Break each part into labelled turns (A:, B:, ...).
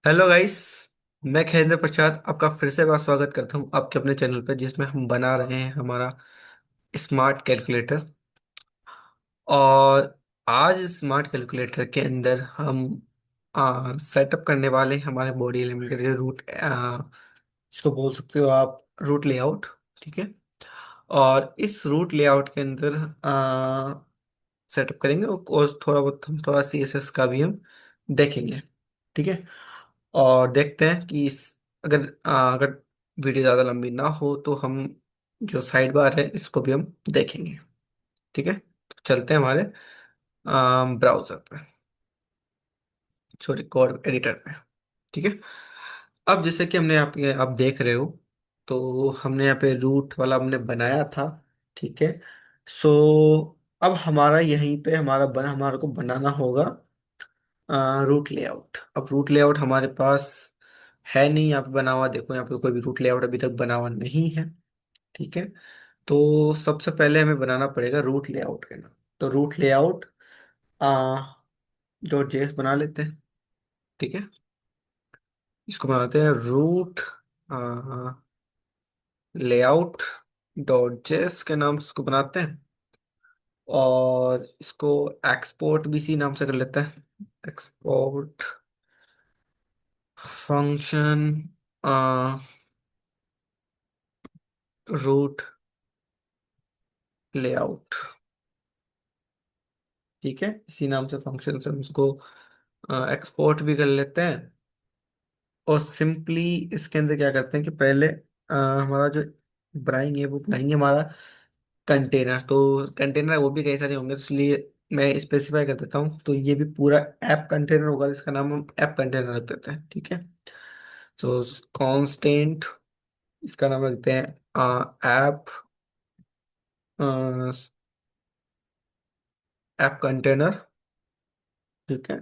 A: Hello guys. मैं खैरेंद्र प्रसाद आपका फिर से बार स्वागत करता हूं आपके अपने चैनल पर जिसमें हम बना रहे हैं हमारा स्मार्ट कैलकुलेटर। और आज स्मार्ट कैलकुलेटर के अंदर हम सेटअप करने वाले हैं हमारे बॉडी एलिमेंट के रूट, इसको बोल सकते हो आप रूट लेआउट। ठीक है। और इस रूट लेआउट के अंदर सेटअप करेंगे और थोड़ा बहुत हम थोड़ा CSS का भी हम देखेंगे। ठीक है। और देखते हैं कि अगर वीडियो ज़्यादा लंबी ना हो तो हम जो साइड बार है इसको भी हम देखेंगे। ठीक है, तो चलते हैं हमारे ब्राउज़र पे, सॉरी कोड एडिटर पे। ठीक है। अब जैसे कि हमने आप देख रहे हो, तो हमने यहाँ पे रूट वाला हमने बनाया था। ठीक है। सो अब हमारा यहीं पे हमारे को बनाना होगा रूट लेआउट। अब रूट लेआउट हमारे पास है नहीं यहाँ पे बना हुआ। देखो यहाँ पे कोई भी रूट लेआउट अभी तक बना हुआ नहीं है। ठीक है। तो सबसे पहले हमें बनाना पड़ेगा रूट लेआउट के नाम। तो रूट लेआउट डॉट जेएस बना लेते हैं। ठीक है। इसको बनाते हैं रूट लेआउट डॉट जेएस के नाम से इसको बनाते हैं। और इसको एक्सपोर्ट भी इसी नाम से कर लेते हैं, एक्सपोर्ट फंक्शन रूट लेआउट। ठीक है, इसी नाम से फंक्शन से हम इसको एक्सपोर्ट भी कर लेते हैं। और सिंपली इसके अंदर क्या करते हैं कि पहले हमारा जो बनाएंगे वो बनाएंगे हमारा कंटेनर। तो कंटेनर वो भी कई सारे होंगे, तो इसलिए मैं स्पेसिफाई कर देता हूँ। तो ये भी पूरा ऐप कंटेनर होगा, इसका नाम हम ऐप कंटेनर रख देते हैं। ठीक है। तो कॉन्स्टेंट इसका नाम रखते हैं ऐप ऐप कंटेनर। ठीक है।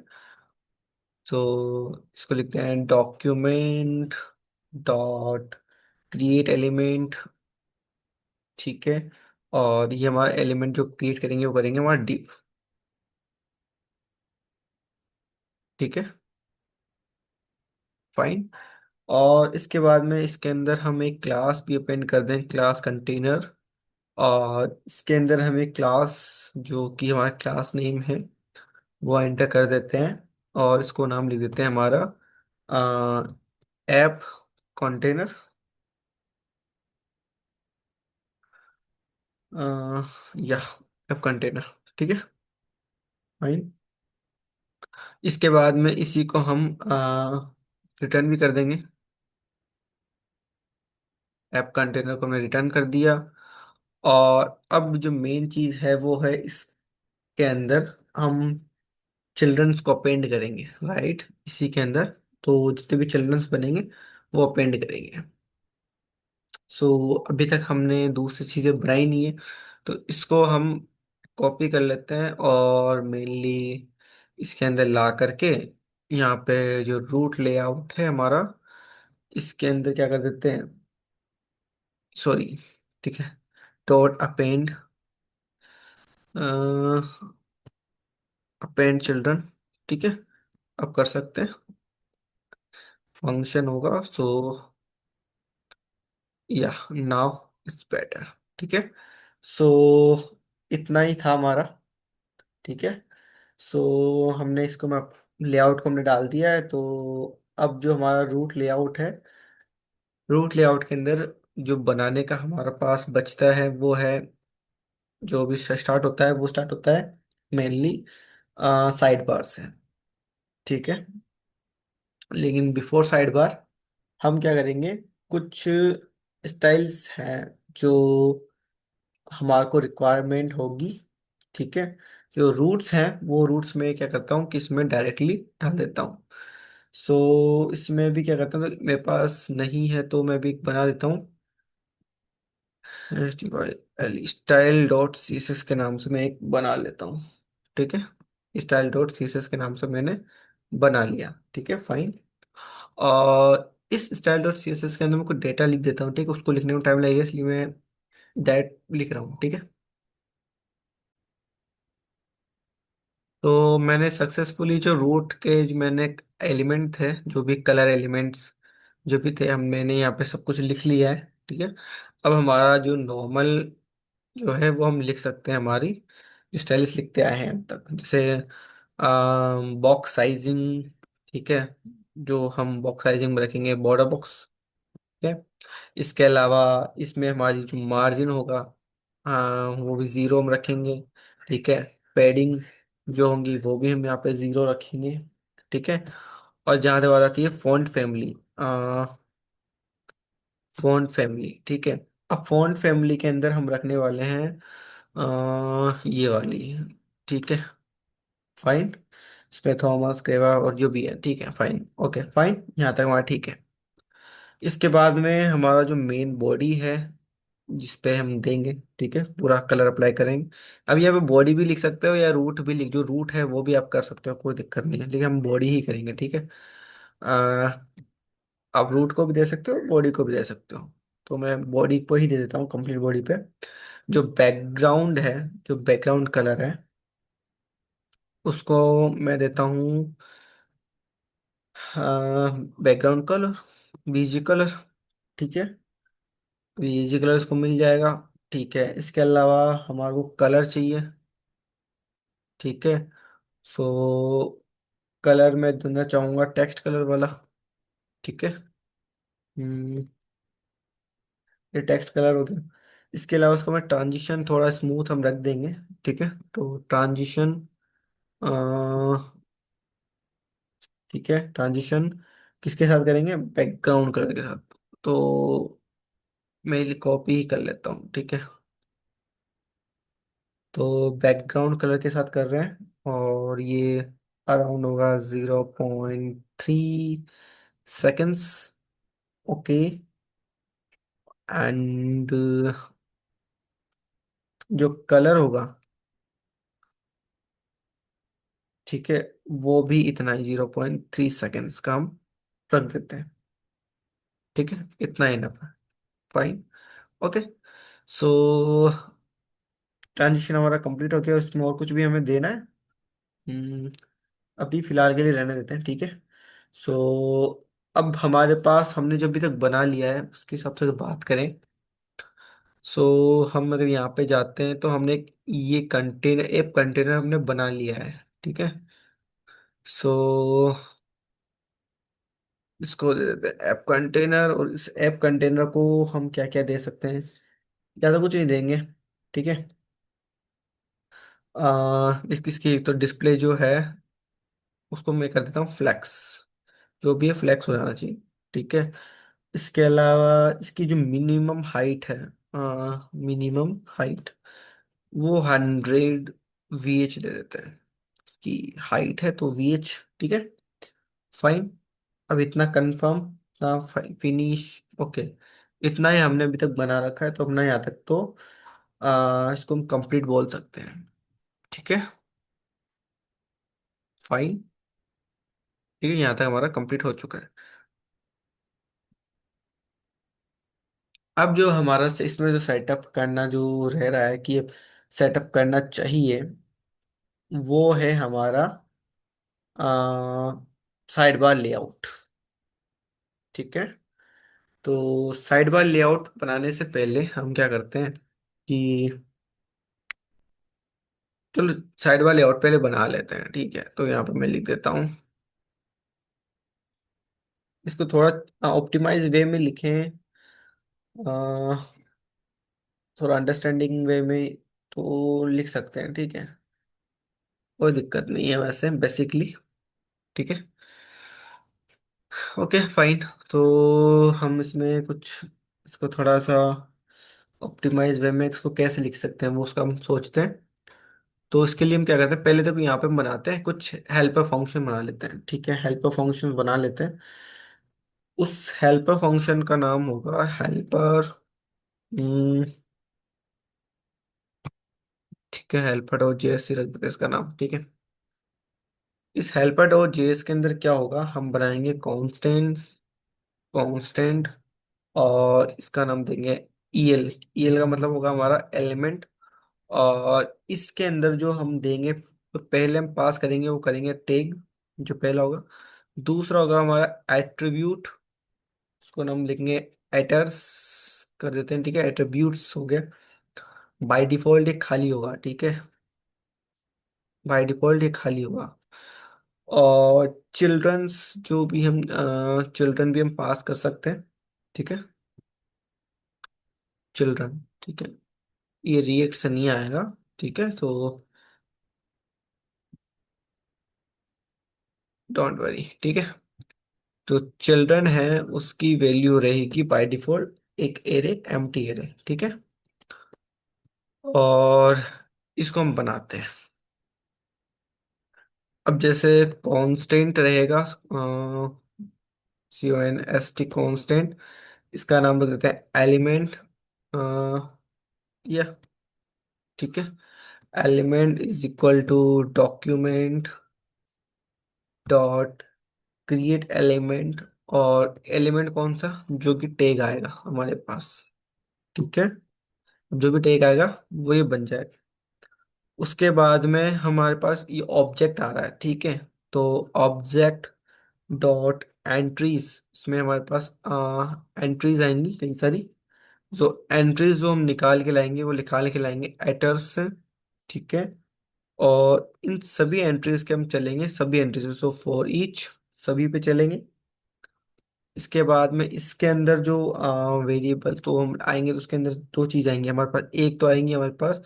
A: तो इसको लिखते हैं डॉक्यूमेंट डॉट क्रिएट एलिमेंट। ठीक है। और ये हमारा एलिमेंट जो क्रिएट करेंगे वो करेंगे हमारा div। ठीक है, फाइन। और इसके बाद में इसके अंदर हम एक क्लास भी अपेंड कर दें, क्लास कंटेनर। और इसके अंदर हम एक क्लास जो कि हमारा क्लास नेम है वो एंटर कर देते हैं। और इसको नाम लिख देते हैं हमारा ऐप कंटेनर, या ऐप कंटेनर। ठीक है, फाइन। इसके बाद में इसी को हम रिटर्न भी कर देंगे। ऐप कंटेनर को हमने रिटर्न कर दिया। और अब जो मेन चीज है वो है इसके अंदर हम चिल्ड्रंस को अपेंड करेंगे, राइट, इसी के अंदर। तो जितने भी चिल्ड्रंस बनेंगे वो अपेंड करेंगे। सो अभी तक हमने दूसरी चीजें बनाई नहीं है, तो इसको हम कॉपी कर लेते हैं और मेनली इसके अंदर ला करके यहाँ पे जो रूट लेआउट है हमारा, इसके अंदर क्या कर देते हैं, सॉरी, ठीक है, डॉट अपेंड अपेंड चिल्ड्रन। ठीक है, अब कर सकते हैं, फंक्शन होगा। सो या नाउ इट्स बेटर। ठीक है। सो इतना ही था हमारा। ठीक है। सो हमने इसको मैं लेआउट को हमने डाल दिया है। तो अब जो हमारा रूट लेआउट है, रूट लेआउट के अंदर जो बनाने का हमारे पास बचता है वो है, जो भी स्टार्ट होता है वो स्टार्ट होता है मेनली साइड बार से। ठीक है। लेकिन बिफोर साइड बार हम क्या करेंगे, कुछ स्टाइल्स हैं जो हमारे को रिक्वायरमेंट होगी। ठीक है। जो रूट्स हैं वो रूट्स में क्या करता हूँ कि इसमें डायरेक्टली डाल देता हूँ। सो इसमें भी क्या करता हूँ, मेरे पास नहीं है तो मैं भी एक बना देता हूँ। Style dot C S S के नाम से मैं एक बना लेता हूँ। ठीक है, style dot C S S के नाम से मैंने बना लिया। ठीक है, फाइन। और इस style dot C S S के अंदर मैं कुछ डेटा लिख देता हूँ। ठीक है, उसको लिखने में टाइम लगेगा इसलिए मैं दैट लिख रहा हूँ। ठीक है। तो मैंने सक्सेसफुली जो रूट के जो मैंने एलिमेंट थे, जो भी कलर एलिमेंट्स जो भी थे, हम मैंने यहाँ पे सब कुछ लिख लिया है। ठीक है। अब हमारा जो नॉर्मल जो है वो हम लिख सकते हैं, हमारी जो स्टाइलिश लिखते आए हैं अब तक, जैसे बॉक्स साइजिंग। ठीक है। जो हम बॉक्स साइजिंग में रखेंगे बॉर्डर बॉक्स। ठीक है। इसके अलावा इसमें हमारी जो मार्जिन होगा, वो भी जीरो में रखेंगे। ठीक है। पैडिंग जो होंगी वो भी हम यहाँ पे जीरो रखेंगे। ठीक है। और जहाँ तक बात आती है फॉन्ट फैमिली, फॉन्ट फैमिली। ठीक है। अब फॉन्ट फैमिली के अंदर हम रखने वाले हैं ये वाली। ठीक है। फाइन। इसमें थॉमस केवा और जो भी है, ठीक है, फाइन, ओके, फाइन, यहाँ तक हमारा ठीक है। इसके बाद में हमारा जो मेन बॉडी है जिस पे हम देंगे, ठीक है, पूरा कलर अप्लाई करेंगे। अब यहाँ पे बॉडी भी लिख सकते हो या रूट भी लिख, जो रूट है वो भी आप कर सकते हो, कोई दिक्कत नहीं है, लेकिन हम बॉडी ही करेंगे। ठीक है। आ, आप रूट को भी दे सकते हो, बॉडी को भी दे सकते हो। तो मैं बॉडी को ही दे देता हूँ, कंप्लीट बॉडी पे। जो बैकग्राउंड है, जो बैकग्राउंड कलर है, उसको मैं देता हूँ बैकग्राउंड कलर, बीजी कलर। ठीक है। बीजी कलर इसको मिल जाएगा। ठीक है। इसके अलावा हमारे को कलर चाहिए। ठीक है। सो कलर मैं देना चाहूंगा टेक्स्ट कलर वाला। ठीक है। हम्म, ये टेक्स्ट कलर हो गया। इसके अलावा उसका मैं ट्रांजिशन थोड़ा स्मूथ हम रख देंगे। ठीक है। तो ट्रांजिशन, ठीक है, ट्रांजिशन किसके साथ करेंगे, बैकग्राउंड कलर के साथ। तो मैं कॉपी ही कर लेता हूँ। ठीक है। तो बैकग्राउंड कलर के साथ कर रहे हैं, और ये अराउंड होगा 0.3 सेकेंड्स। ओके। एंड जो कलर होगा, ठीक है, वो भी इतना ही 0.3 सेकेंड्स का हम रख देते हैं। ठीक है। इतना ही ना, फाइन, ओके। सो ट्रांजिशन हमारा कंप्लीट हो गया, उसमें और कुछ भी हमें देना है? हम्म, अभी फिलहाल के लिए रहने देते हैं। ठीक है। सो अब हमारे पास हमने जो अभी तक बना लिया है उसके हिसाब से अगर बात करें, सो हम अगर यहाँ पे जाते हैं तो हमने ये कंटेनर, ऐप कंटेनर हमने बना लिया है। ठीक है। सो इसको दे देते हैं ऐप कंटेनर, और इस ऐप कंटेनर को हम क्या क्या दे सकते हैं, ज़्यादा कुछ नहीं देंगे। ठीक है। इसकी तो डिस्प्ले जो है उसको मैं कर देता हूँ फ्लैक्स, जो भी है फ्लैक्स हो जाना चाहिए। ठीक है। इसके अलावा इसकी जो मिनिमम हाइट है, मिनिमम हाइट वो 100 VH दे देते हैं, कि हाइट है तो VH। ठीक है। फाइन। अब इतना कंफर्म ना, फिनिश, ओके। इतना ही हमने अभी तक बना रखा है, तो अपना यहाँ तक तो इसको हम कंप्लीट बोल सकते हैं। ठीक है। फाइन। ठीक है, यहाँ तक हमारा कंप्लीट हो चुका है। अब जो हमारा इसमें जो सेटअप करना जो रह रहा है कि सेटअप करना चाहिए, वो है हमारा साइड बार लेआउट। ठीक है। तो साइड बार लेआउट बनाने से पहले हम क्या करते हैं कि चलो साइड बार लेआउट पहले बना लेते हैं। ठीक है। तो यहाँ पे मैं लिख देता हूँ, इसको थोड़ा ऑप्टिमाइज वे में लिखें, थोड़ा अंडरस्टैंडिंग वे में तो लिख सकते हैं। ठीक है। कोई दिक्कत नहीं है वैसे बेसिकली। ठीक है। Okay, fine. तो हम इसमें कुछ, इसको थोड़ा सा ऑप्टिमाइज वे में इसको कैसे लिख सकते हैं वो उसका हम सोचते हैं। तो इसके लिए हम क्या करते हैं, पहले तो यहाँ पे हम बनाते हैं कुछ हेल्पर फंक्शन बना लेते हैं। ठीक है। हेल्पर फंक्शन बना लेते हैं। उस हेल्पर फंक्शन का नाम होगा हेल्पर। ठीक है, हेल्पर डॉट जेएस रख देते हैं इसका नाम। ठीक है। इस हेल्पर डॉट जेएस के अंदर क्या होगा, हम बनाएंगे कांस्टेंट, कांस्टेंट, और इसका नाम देंगे ईएल। ईएल का मतलब होगा हमारा एलिमेंट। और इसके अंदर जो हम देंगे तो पहले हम पास करेंगे वो करेंगे टैग, जो पहला होगा। दूसरा होगा हमारा एट्रीब्यूट, उसको हम लिखेंगे एटर्स कर देते हैं, ठीक है, एट्रीब्यूट्स हो गया। बाय डिफॉल्ट ये खाली होगा, ठीक है, बाय डिफॉल्ट ये खाली होगा। और चिल्ड्रंस जो भी हम चिल्ड्रन भी हम पास कर सकते हैं, ठीक है, चिल्ड्रन, ठीक है, ये रिएक्ट से नहीं आएगा, ठीक है, तो डोंट वरी, ठीक है। तो चिल्ड्रन है उसकी वैल्यू रहेगी बाय डिफॉल्ट एक एरे, एम्प्टी एरे, ठीक है। और इसको हम बनाते हैं। अब जैसे कांस्टेंट रहेगा, CONST कांस्टेंट, इसका नाम रख देते हैं एलिमेंट, या, ठीक है, element is equal to document dot create element. और एलिमेंट कौन सा, जो कि टैग आएगा हमारे पास, ठीक है, जो भी टैग आएगा वो ये बन जाएगा। उसके बाद में हमारे पास ये ऑब्जेक्ट आ रहा है, ठीक है, तो ऑब्जेक्ट डॉट एंट्रीज, इसमें हमारे पास एंट्रीज आएंगी कई सारी। जो एंट्रीज जो हम निकाल के लाएंगे वो निकाल के लाएंगे एटर्स से, ठीक है। और इन सभी एंट्रीज के हम चलेंगे, सभी एंट्रीज, सो फॉर ईच, सभी पे चलेंगे। इसके बाद में इसके अंदर जो वेरिएबल तो हम आएंगे, तो उसके अंदर दो चीज आएंगी हमारे पास, एक तो आएंगी हमारे पास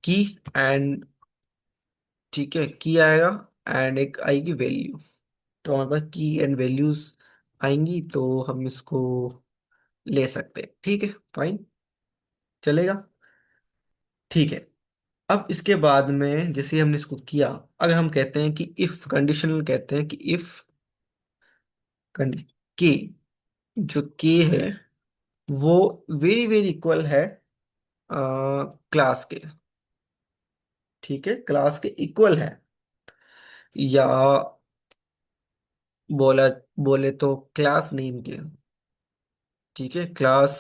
A: की एंड, ठीक है, की आएगा, एंड एक आएगी वैल्यू। तो हमारे पास की एंड वैल्यूज आएंगी, तो हम इसको ले सकते हैं, ठीक है, फाइन, चलेगा, ठीक है। अब इसके बाद में जैसे हमने इसको किया, अगर हम कहते हैं कि इफ, कंडीशनल कहते हैं कि इफ के, जो के है वो वेरी वेरी इक्वल है क्लास के, ठीक है, क्लास के इक्वल है, या बोला बोले तो क्लास नेम के, ठीक है, क्लास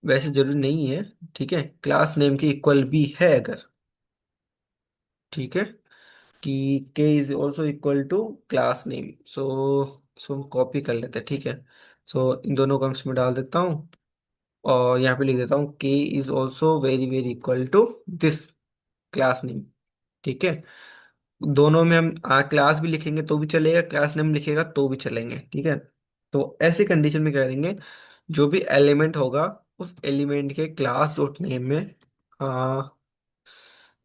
A: वैसे जरूरी नहीं है, ठीक है, क्लास नेम के इक्वल भी है अगर, ठीक है, कि K is also equal to class name. So इसको हम कॉपी कर लेते हैं, ठीक है। सो इन दोनों को हम इसमें डाल देता हूँ, और यहाँ पे लिख देता हूँ K is also very very equal to this class name, ठीक है। दोनों में हम क्लास भी लिखेंगे तो भी चलेगा, क्लास नेम लिखेगा तो भी चलेंगे, ठीक है। तो ऐसी कंडीशन में क्या करेंगे, जो भी एलिमेंट होगा उस एलिमेंट के क्लास डॉट नेम में,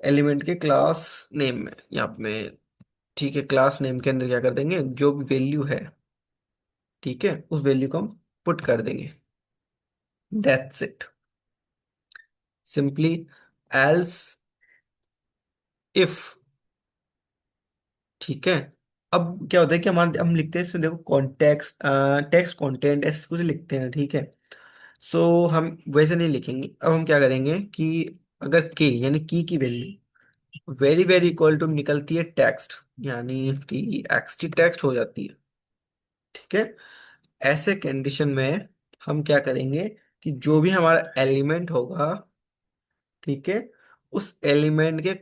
A: एलिमेंट के क्लास नेम में यहाँ पे, ठीक है, क्लास नेम के अंदर क्या कर देंगे, जो भी वैल्यू है, ठीक है, उस वैल्यू को हम पुट कर देंगे, that's it, simply. Else if, ठीक है। अब क्या होता है कि हमारे हम लिखते हैं इसमें, देखो कॉन्टेक्स्ट, टेक्स्ट कंटेंट ऐसे कुछ लिखते हैं, ठीक है। सो हम वैसे नहीं लिखेंगे, अब हम क्या करेंगे कि अगर के यानी की value very very equal to निकलती है टेक्स्ट, यानी टी एक्स टी टेक्स्ट हो जाती है, ठीक है। ऐसे कंडीशन में हम क्या करेंगे कि जो भी हमारा एलिमेंट होगा, ठीक है, उस एलिमेंट के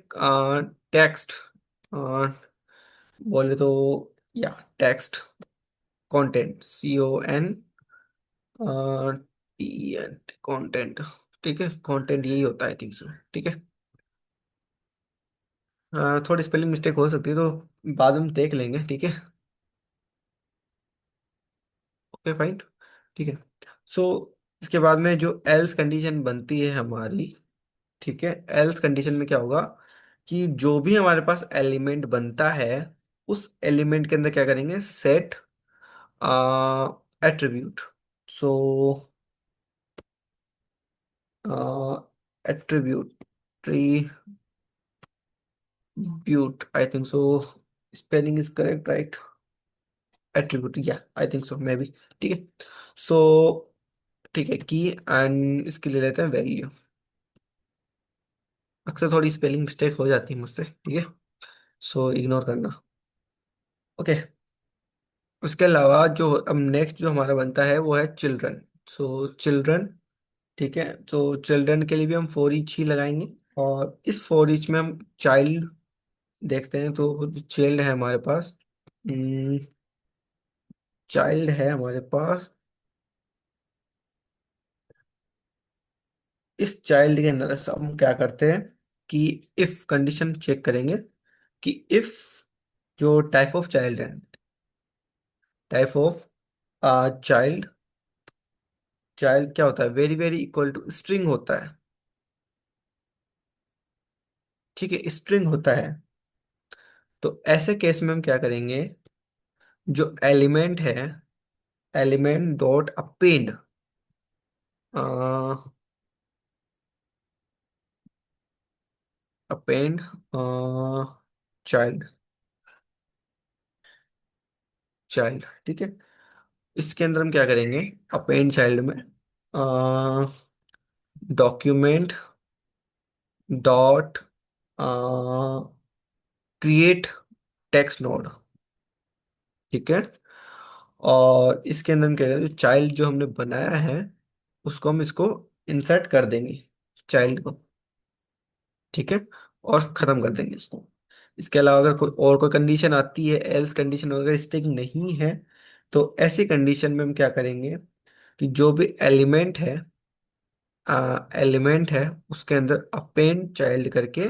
A: टेक्स्ट, बोले तो, या टेक्स्ट कंटेंट, कंटेंट, ठीक है, कंटेंट यही होता है, थिंक सो, ठीक है। थोड़ी स्पेलिंग मिस्टेक हो सकती है, तो बाद में देख लेंगे, ठीक है, ओके फाइन, ठीक है। सो इसके बाद में जो एल्स कंडीशन बनती है हमारी, ठीक है, एल्स कंडीशन में क्या होगा कि जो भी हमारे पास एलिमेंट बनता है उस एलिमेंट के अंदर क्या करेंगे, set attribute. So attribute, tribute, I think so, spelling is correct right, attribute, या I think so may be, ठीक है। सो ठीक है, की एंड इसके ले लेते हैं वैल्यू। अक्सर थोड़ी स्पेलिंग मिस्टेक हो जाती है मुझसे, ठीक है, सो इग्नोर करना, ओके। उसके अलावा जो अब नेक्स्ट जो हमारा बनता है वो है चिल्ड्रन। सो चिल्ड्रन, ठीक है, तो चिल्ड्रन के लिए भी हम फॉर ईच ही लगाएंगे, और इस फॉर ईच में हम चाइल्ड देखते हैं तो जो चाइल्ड है हमारे पास, चाइल्ड है हमारे पास। इस चाइल्ड के अंदर से हम क्या करते हैं कि इफ कंडीशन चेक करेंगे कि इफ जो टाइप ऑफ चाइल्ड है, टाइप ऑफ चाइल्ड, चाइल्ड क्या होता है, very very equal to string होता है। ठीक है, स्ट्रिंग होता है। तो ऐसे केस में हम क्या करेंगे, जो एलिमेंट है, element dot append, append child, child. ठीक है, इसके अंदर हम क्या करेंगे, अपेंड चाइल्ड में document dot create text node. ठीक है, और इसके अंदर हम कह रहे हैं जो चाइल्ड जो हमने बनाया है उसको हम इसको इंसर्ट कर देंगे, चाइल्ड को। ठीक है, और खत्म कर देंगे इसको। इसके अलावा अगर कोई और कोई कंडीशन आती है, एल्स कंडीशन अगर स्टिक नहीं है, तो ऐसी कंडीशन में हम क्या करेंगे कि जो भी एलिमेंट है उसके अंदर अपेंड चाइल्ड करके,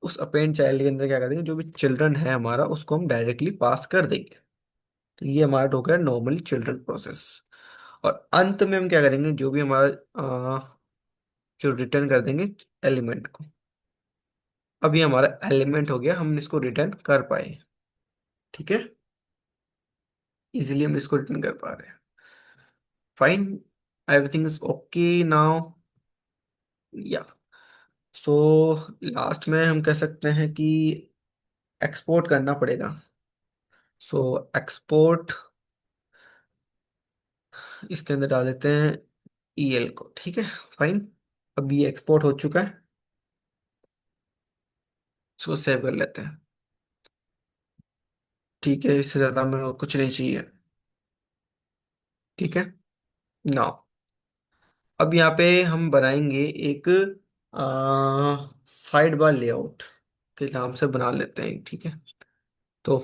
A: उस अपेंड चाइल्ड के अंदर क्या कर देंगे, जो भी चिल्ड्रन है हमारा उसको हम डायरेक्टली पास कर देंगे। तो ये हमारा हो गया नॉर्मली चिल्ड्रन प्रोसेस। और अंत में हम क्या करेंगे, जो भी हमारा जो रिटर्न कर देंगे एलिमेंट को। अब ये हमारा एलिमेंट हो गया, हम इसको रिटर्न कर पाए। ठीक है, इजीली हम इसको रिटर्न कर पा रहे हैं। Fine, everything is okay now. या, सो लास्ट में हम कह सकते हैं कि एक्सपोर्ट करना पड़ेगा। सो एक्सपोर्ट, इसके अंदर डाल देते हैं ईएल को। ठीक है, फाइन। अब ये एक्सपोर्ट हो चुका है, इसको सेव कर लेते हैं। ठीक है, इससे ज़्यादा हमें और कुछ नहीं चाहिए। ठीक है, नाउ अब यहाँ पे हम बनाएंगे एक साइड बार लेआउट के नाम से बना लेते हैं। ठीक है, तो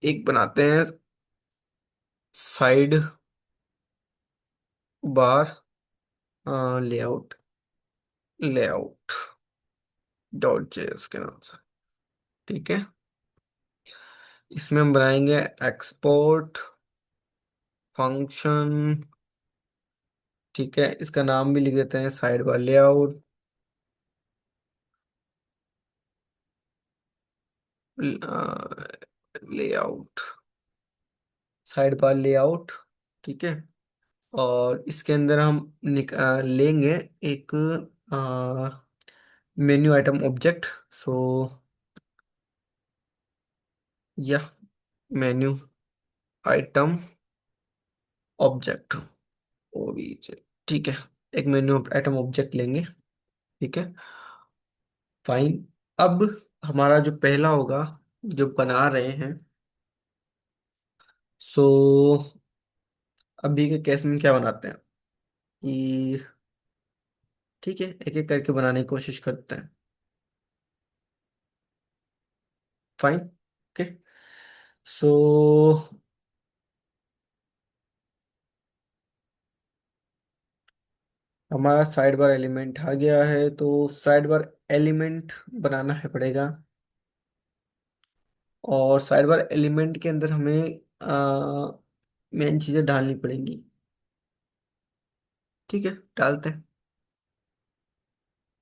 A: एक बनाते हैं side bar layout, layout dot JS के नाम से। ठीक है, इसमें हम बनाएंगे एक्सपोर्ट फंक्शन। ठीक है, इसका नाम भी लिख देते हैं side bar layout, layout, side bar layout. ठीक है, और इसके अंदर हम लेंगे एक मेन्यू आइटम ऑब्जेक्ट। सो या मेन्यू आइटम ऑब्जेक्ट, ओबीजे। ठीक है, एक मेन्यू आइटम ऑब्जेक्ट लेंगे। ठीक है, फाइन। अब हमारा जो पहला होगा, जो बना रहे हैं, सो अभी के केस में क्या बनाते हैं कि, ठीक है, एक एक करके बनाने की कोशिश करते हैं। Fine, okay. सो हमारा साइड बार एलिमेंट आ गया है, तो साइड बार एलिमेंट बनाना है पड़ेगा। और साइड बार एलिमेंट के अंदर हमें मेन चीजें डालनी पड़ेंगी। ठीक है, डालते हैं,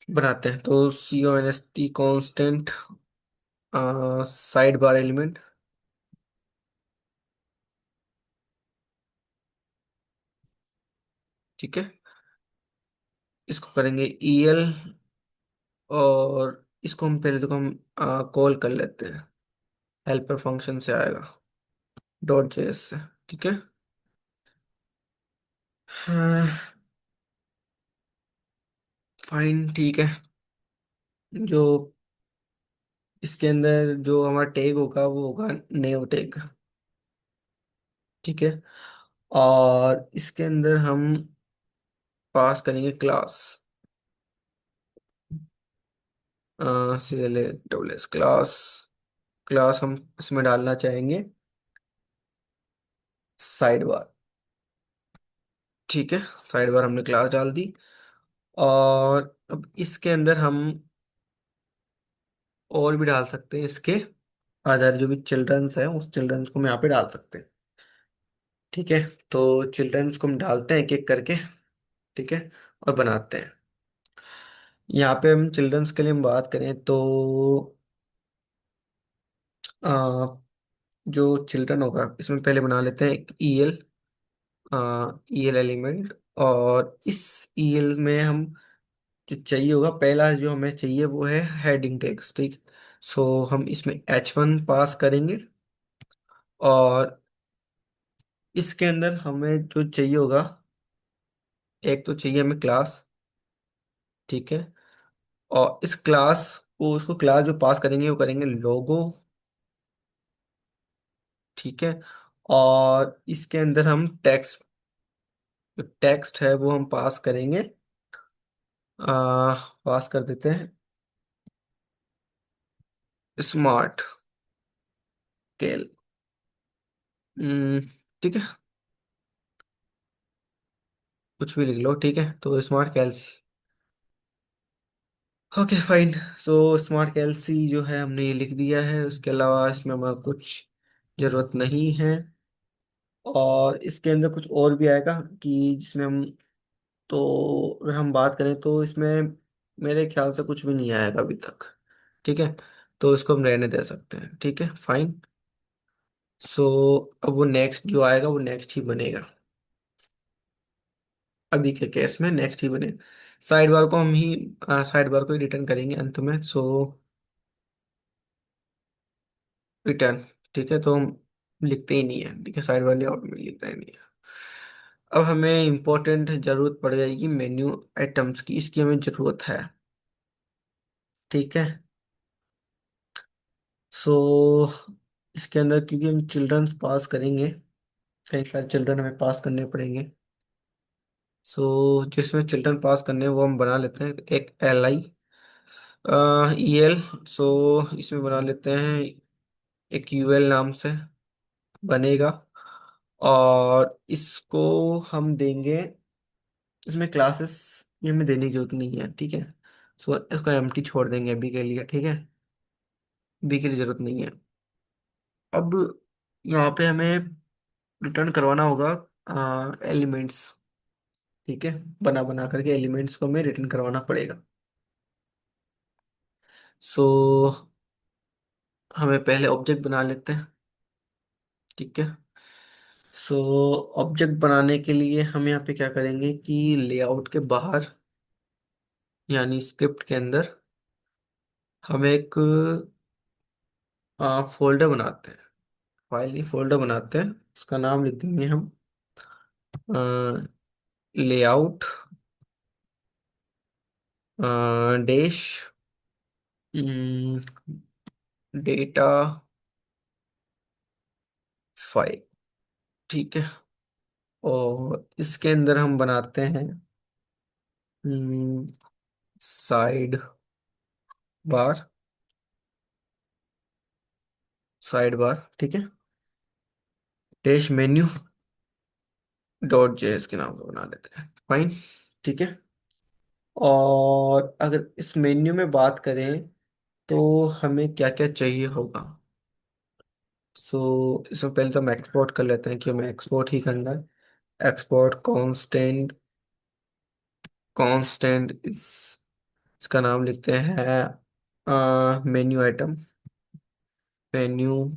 A: बनाते हैं। तो CONST constant side bar element. ठीक है, इसको करेंगे EL, और इसको हम पहले तो हम कॉल कर लेते हैं, हेल्पर फंक्शन से आएगा डॉट जेएस से। ठीक है, हाँ, फाइन, ठीक है। जो इसके अंदर जो हमारा टैग होगा वो होगा नेव टैग। ठीक है, और इसके अंदर हम पास करेंगे class, CLA double S class. Class हम इसमें डालना चाहेंगे साइड बार। ठीक है, साइड बार हमने क्लास डाल दी। और अब इसके अंदर हम और भी डाल सकते हैं इसके अदर जो भी चिल्ड्रंस हैं, उस चिल्ड्रंस को हम यहाँ पे डाल सकते हैं। ठीक है, तो चिल्ड्रंस को हम डालते हैं एक एक करके। ठीक है, और बनाते हैं। यहाँ पे हम चिल्ड्रंस के लिए हम बात करें तो आ, जो चिल्ड्रन होगा इसमें पहले बना लेते हैं एक ईएल, ईएल एलिमेंट। और इस ईएल में हम जो चाहिए होगा, पहला जो हमें चाहिए वो है हेडिंग टेक्स्ट। ठीक, सो हम इसमें H1 पास करेंगे। और इसके अंदर हमें जो चाहिए होगा, एक तो चाहिए हमें क्लास। ठीक है, और इस क्लास को, उसको क्लास जो पास करेंगे वो करेंगे लोगो। ठीक है, और इसके अंदर हम टेक्स्ट, जो टेक्स्ट है वो हम पास करेंगे, पास कर देते हैं स्मार्ट कैल। ठीक है, कुछ भी लिख लो। ठीक है, तो स्मार्ट कैल। Okay fine. सो स्मार्ट कैलसी जो है हमने ये लिख दिया है, उसके अलावा इसमें हमारा कुछ जरूरत नहीं है। और इसके अंदर कुछ और भी आएगा कि जिसमें हम, तो अगर हम बात करें तो इसमें मेरे ख्याल से कुछ भी नहीं आएगा अभी तक। ठीक है, तो इसको हम रहने दे सकते हैं। ठीक है फाइन। सो अब वो नेक्स्ट जो आएगा वो नेक्स्ट ही बनेगा। अभी के केस में नेक्स्ट ही बने। साइड बार को हम ही, साइड बार को ही रिटर्न करेंगे अंत में। सो रिटर्न। ठीक है, तो हम लिखते ही नहीं है। ठीक है, साइड वाले आउट में लिखता ही नहीं है। अब हमें इम्पोर्टेंट जरूरत पड़ जाएगी मेन्यू आइटम्स की, इसकी हमें जरूरत है। ठीक है, सो इसके अंदर क्योंकि हम चिल्ड्रंस पास करेंगे, कई सारे चिल्ड्रन हमें पास करने पड़ेंगे। सो जिसमें चिल्ड्रन पास करने हैं वो हम बना लेते हैं एक LI EL। सो इसमें बना लेते हैं एक UL नाम से बनेगा। और इसको हम देंगे, इसमें क्लासेस ये हमें देने की जरूरत नहीं है। ठीक है, सो इसको एम्प्टी छोड़ देंगे अभी के लिए। ठीक है, बी के लिए जरूरत नहीं है। अब यहाँ पे हमें रिटर्न करवाना होगा एलिमेंट्स। ठीक है, बना बना करके एलिमेंट्स को हमें रिटर्न करवाना पड़ेगा। सो हमें पहले ऑब्जेक्ट बना लेते हैं। ठीक है, सो ऑब्जेक्ट बनाने के लिए हम यहाँ पे क्या करेंगे कि लेआउट के बाहर, यानी स्क्रिप्ट के अंदर हम एक फोल्डर बनाते हैं। फाइल नहीं, फोल्डर बनाते हैं। उसका नाम लिख देंगे हम लेआउट डैश डेटा फाइल। ठीक है, और इसके अंदर हम बनाते हैं साइड बार, साइड बार। ठीक है, डैश मेन्यू डॉट जेएस के नाम से बना लेते हैं। फाइन। ठीक है, और अगर इस मेन्यू में बात करें तो हमें क्या क्या चाहिए होगा। सो इसमें पहले तो हम एक्सपोर्ट कर लेते हैं कि हमें एक्सपोर्ट ही करना है। एक्सपोर्ट कॉन्स्टेंट, कांस्टेंट इसका नाम लिखते हैं menu item, menu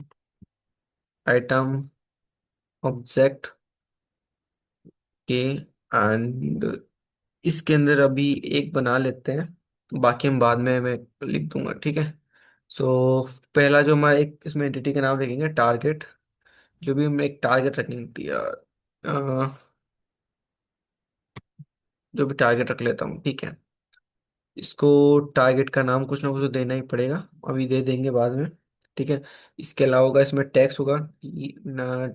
A: item object के। एंड इसके अंदर अभी एक बना लेते हैं, बाकी हम बाद में मैं लिख दूंगा। ठीक है, सो पहला जो हमारा एक इसमें एंटिटी का नाम लिखेंगे टारगेट। जो भी हम एक टारगेट रखेंगे यार, जो भी टारगेट रख लेता हूँ। ठीक है, इसको टारगेट का नाम कुछ ना कुछ तो देना ही पड़ेगा, अभी दे देंगे बाद में। ठीक है, इसके अलावा होगा इसमें टेक्स्ट होगा,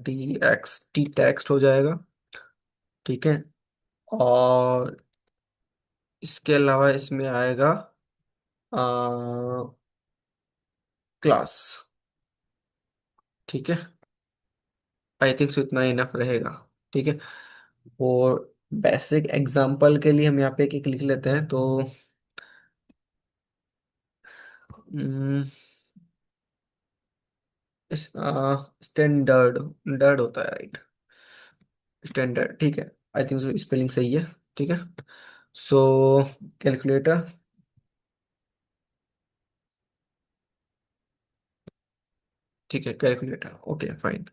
A: TXT टेक्स्ट हो जाएगा। ठीक है, और इसके अलावा इसमें आएगा क्लास। ठीक है, आई थिंक सो इतना इनफ रहेगा। ठीक है, और बेसिक एग्जाम्पल के लिए हम यहाँ पे एक लिख लेते हैं। तो स्टैंडर्ड डर्ड होता है, राइट? स्टैंडर्ड, ठीक है। आई थिंक सो स्पेलिंग सही है। ठीक है, सो कैलकुलेटर। ठीक है, कैलकुलेटर, ओके फाइन।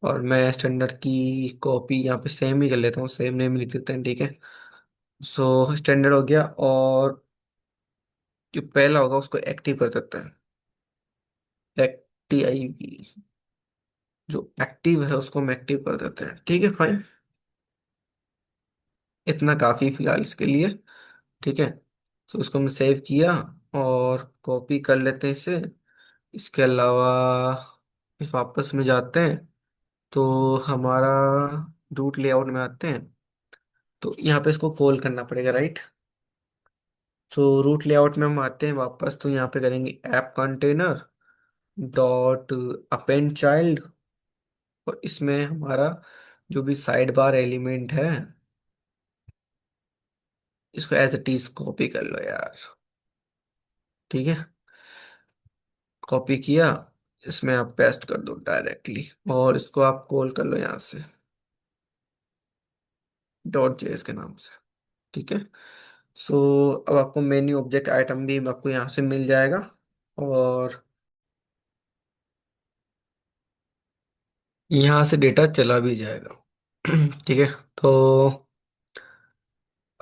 A: और मैं स्टैंडर्ड की कॉपी यहाँ पे सेम ही कर लेता हूँ, सेम नेम लिख देते हैं। ठीक है, सो स्टैंडर्ड हो गया, और जो पहला होगा उसको एक्टिव कर देते हैं। एक्टिव, जो एक्टिव है उसको हम एक्टिव कर देते हैं। ठीक है फाइन, इतना काफ़ी फिलहाल इसके लिए। ठीक है, तो उसको हमने सेव किया और कॉपी कर लेते हैं इसे। इसके अलावा इस वापस में जाते हैं, तो हमारा रूट लेआउट में आते हैं, तो यहाँ पे इसको कॉल करना पड़ेगा, राइट? सो रूट लेआउट में हम आते हैं वापस, तो यहाँ पे करेंगे app container dot append child, और इसमें हमारा जो भी साइड बार एलिमेंट है, इसको एज इट इज कॉपी कर लो यार। ठीक है, कॉपी किया, इसमें आप पेस्ट कर दो डायरेक्टली, और इसको आप कॉल कर लो यहाँ से डॉट जेएस के नाम से। ठीक है, सो अब आपको मेन्यू ऑब्जेक्ट आइटम भी आपको यहाँ से मिल जाएगा, और यहाँ से डेटा चला भी जाएगा। ठीक है, तो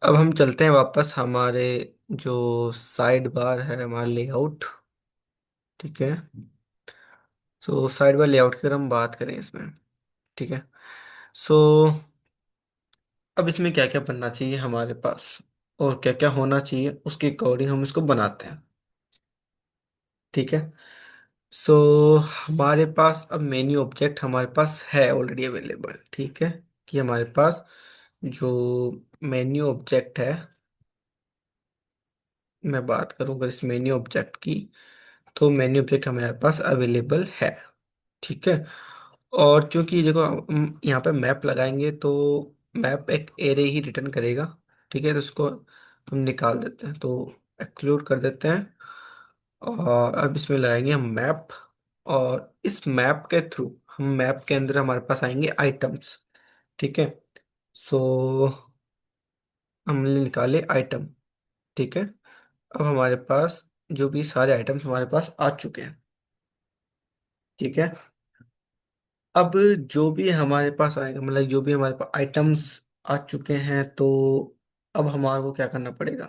A: अब हम चलते हैं वापस हमारे जो साइड बार है, हमारा लेआउट। ठीक है, सो साइड बार लेआउट की अगर हम बात करें इसमें, ठीक है, सो अब इसमें क्या क्या बनना चाहिए हमारे पास, और क्या क्या होना चाहिए, उसके अकॉर्डिंग हम इसको बनाते हैं। ठीक है, सो हमारे पास अब मेन्यू ऑब्जेक्ट हमारे पास है ऑलरेडी अवेलेबल। ठीक है, कि हमारे पास जो मेन्यू ऑब्जेक्ट है, मैं बात करूँ अगर इस मेन्यू ऑब्जेक्ट की, तो मेन्यू ऑब्जेक्ट हमारे पास अवेलेबल है। ठीक है, और चूंकि देखो हम यहाँ पे मैप लगाएंगे, तो मैप एक एरे ही रिटर्न करेगा। ठीक है, तो उसको हम निकाल देते हैं, तो एक्सक्लूड कर देते हैं, और अब इसमें लगाएंगे हम मैप, और इस मैप के थ्रू हम मैप के अंदर हमारे पास आएंगे आइटम्स। ठीक है, सो हमने निकाले आइटम। ठीक है, अब हमारे पास जो भी सारे आइटम्स हमारे पास आ चुके हैं। ठीक है, अब जो भी हमारे पास आएगा, मतलब जो भी हमारे पास आइटम्स आ चुके हैं, तो अब हमारे को क्या करना पड़ेगा,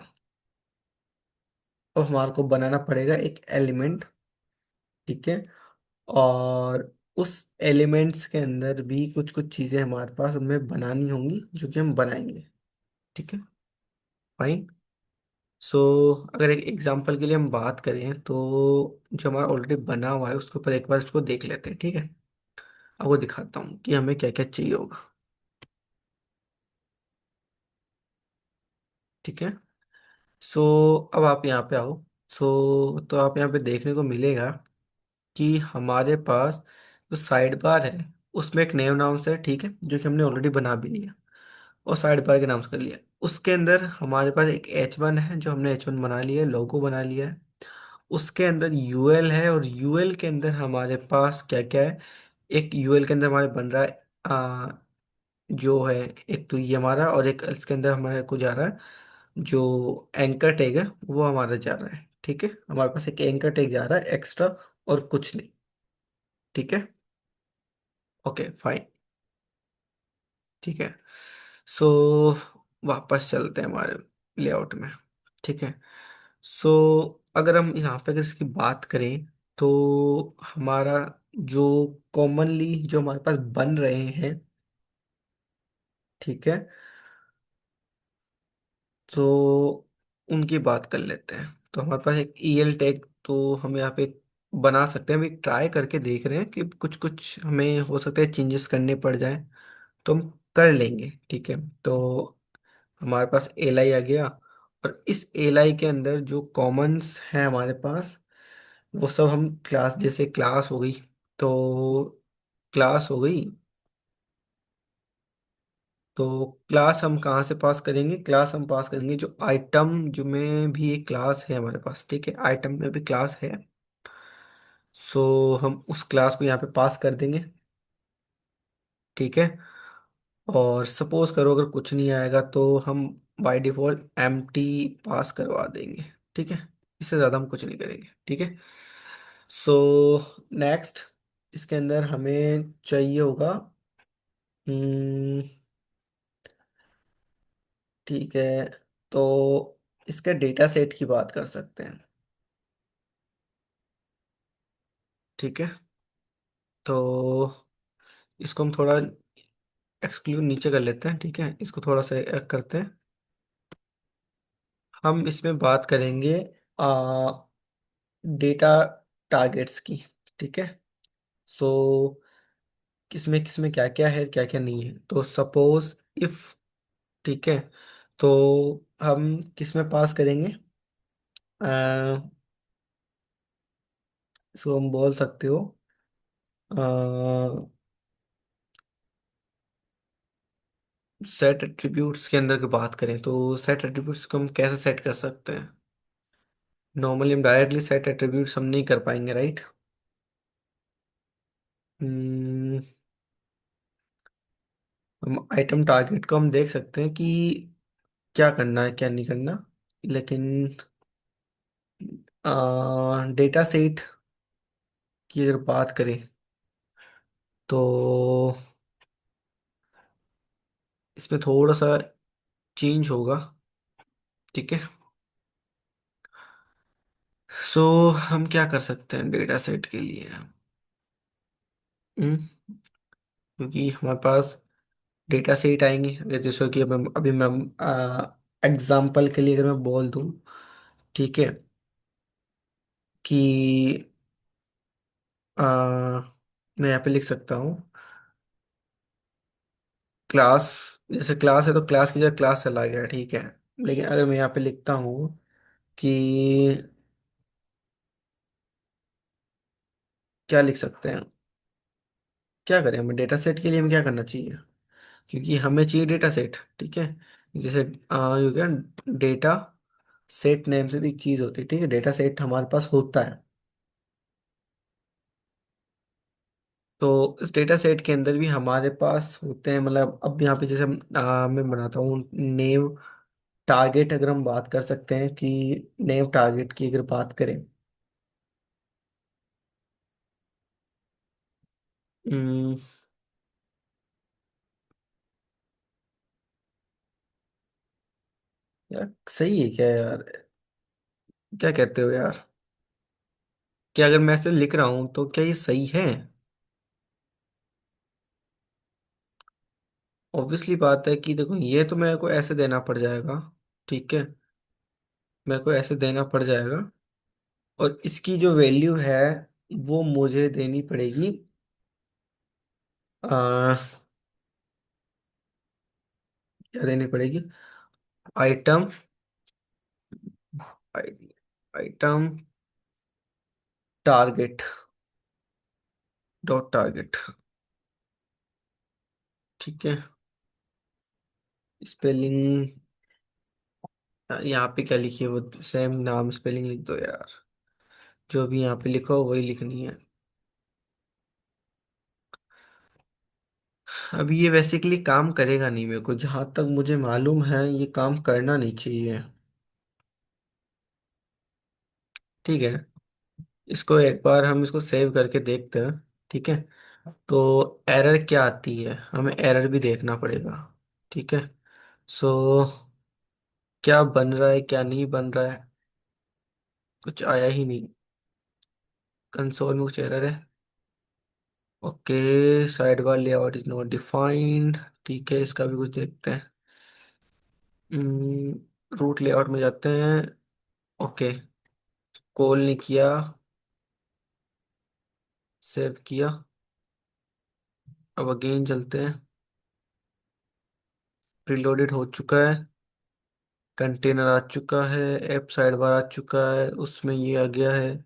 A: अब हमारे को बनाना पड़ेगा एक एलिमेंट। ठीक है, और उस एलिमेंट्स के अंदर भी कुछ कुछ चीज़ें हमारे पास हमें बनानी होंगी, जो कि हम बनाएंगे। ठीक है फाइन, सो अगर एक एग्जांपल के लिए हम बात करें, तो जो हमारा ऑलरेडी बना हुआ है उसके ऊपर एक बार इसको देख लेते हैं। ठीक है, आपको दिखाता हूँ कि हमें क्या क्या चाहिए होगा। ठीक है, सो अब आप यहाँ पे आओ। तो आप यहाँ पे देखने को मिलेगा कि हमारे पास जो साइड बार है, उसमें एक नेम नाम से है। ठीक है, जो कि हमने ऑलरेडी बना भी लिया, और साइड बार के नाम से कर लिया। उसके अंदर हमारे पास एक H1 है, जो हमने H1 बना लिया है, लोगो बना लिया है। उसके अंदर यूएल है, और यूएल के अंदर हमारे पास क्या क्या है, एक यूएल के अंदर हमारे बन रहा है जो है, एक तो ये हमारा, और एक इसके अंदर हमारे को जा रहा है जो एंकर टैग है, वो हमारा जा रहा है। ठीक है, हमारे पास एक एंकर टैग जा रहा है एक्स्ट्रा, और कुछ नहीं। ठीक है, ओके फाइन। ठीक है, सो वापस चलते हैं हमारे लेआउट में। ठीक है, सो अगर हम यहाँ पे अगर इसकी बात करें, तो हमारा जो कॉमनली जो हमारे पास बन रहे हैं, ठीक है, तो उनकी बात कर लेते हैं। तो हमारे पास एक ईएल टैग, तो हम यहाँ पे बना सकते हैं। अभी ट्राई करके देख रहे हैं कि कुछ कुछ हमें हो सकता है चेंजेस करने पड़ जाए, तो हम कर लेंगे। ठीक है, तो हमारे पास एल आई आ गया, और इस एल आई के अंदर जो कॉमन्स हैं हमारे पास, वो सब हम क्लास, जैसे क्लास हो गई, तो क्लास हो गई। तो क्लास हम कहाँ से पास करेंगे? क्लास हम पास करेंगे जो आइटम जो में भी एक क्लास है हमारे पास, ठीक है, आइटम में भी क्लास है। सो हम उस क्लास को यहाँ पे पास कर देंगे, ठीक है। और सपोज करो अगर कुछ नहीं आएगा तो हम बाय डिफॉल्ट एम्प्टी पास करवा देंगे, ठीक है। इससे ज़्यादा हम कुछ नहीं करेंगे, ठीक है। सो नेक्स्ट, इसके अंदर हमें चाहिए होगा, हम्म, ठीक है, तो इसके डेटा सेट की बात कर सकते हैं, ठीक है। तो इसको हम थोड़ा एक्सक्लूड नीचे कर लेते हैं, ठीक है, इसको थोड़ा सा करते हैं। हम इसमें बात करेंगे डेटा टारगेट्स की, ठीक है। सो किसमें किसमें क्या क्या है क्या क्या नहीं है, तो सपोज इफ, ठीक है, तो हम किसमें पास करेंगे, इसको हम बोल सकते हो, सेट एट्रीब्यूट्स के अंदर की बात करें तो सेट एट्रीब्यूट्स को हम कैसे सेट कर सकते हैं? नॉर्मली हम डायरेक्टली सेट एट्रीब्यूट्स हम नहीं कर पाएंगे, राइट। हम आइटम टारगेट को हम देख सकते हैं कि क्या करना है क्या नहीं करना, लेकिन डेटा सेट की अगर बात करें तो इसमें थोड़ा सा चेंज होगा, ठीक है। सो हम क्या कर सकते हैं डेटा सेट के लिए? हम्म, क्योंकि हमारे पास डेटा सेट आएंगे, अगर जैसे कि अभी मैं एग्जाम्पल के लिए अगर मैं बोल दूं, ठीक है, कि आ, मैं यहाँ पे लिख सकता हूँ क्लास, जैसे क्लास है तो क्लास की जगह क्लास चला गया, ठीक है। लेकिन अगर मैं यहाँ पे लिखता हूँ कि क्या लिख सकते हैं, क्या करें हमें डेटा सेट के लिए हमें क्या करना चाहिए? क्योंकि हमें चाहिए डेटा सेट, ठीक है। जैसे यू क्या, डेटा सेट नेम से भी एक चीज होती है, ठीक है, डेटा सेट हमारे पास होता है। तो इस डेटा सेट के अंदर भी हमारे पास होते हैं, मतलब अब यहाँ पे जैसे मैं बनाता हूँ नेम टारगेट, अगर हम बात कर सकते हैं कि नेम टारगेट की अगर बात करें, हम्म, यार सही है क्या यार? क्या कहते हो यार? क्या अगर मैं ऐसे लिख रहा हूँ तो क्या ये सही है? ऑब्वियसली बात है कि देखो ये तो मेरे को ऐसे देना पड़ जाएगा, ठीक है, मेरे को ऐसे देना पड़ जाएगा। और इसकी जो वैल्यू है वो मुझे देनी पड़ेगी, आ, क्या देनी पड़ेगी? Item, item target dot target, ठीक है। स्पेलिंग यहाँ पे क्या लिखी है वो सेम नाम स्पेलिंग लिख दो यार, जो भी यहाँ पे लिखा हो वही लिखनी है। अब ये बेसिकली काम करेगा नहीं, मेरे को जहां तक मुझे मालूम है ये काम करना नहीं चाहिए, ठीक है। इसको एक बार हम इसको सेव करके देखते हैं, ठीक है। तो एरर क्या आती है हमें एरर भी देखना पड़ेगा, ठीक है। सो क्या बन रहा है क्या नहीं बन रहा है, कुछ आया ही नहीं, कंसोल में कुछ एरर है। Okay, side bar layout is not defined, ठीक है, इसका भी कुछ देखते हैं। रूट लेआउट में जाते हैं, ओके, कॉल नहीं किया, सेव किया, अब अगेन चलते हैं, प्रीलोडेड हो चुका है, कंटेनर आ चुका है, ऐप साइड बार आ चुका है, उसमें ये आ गया है,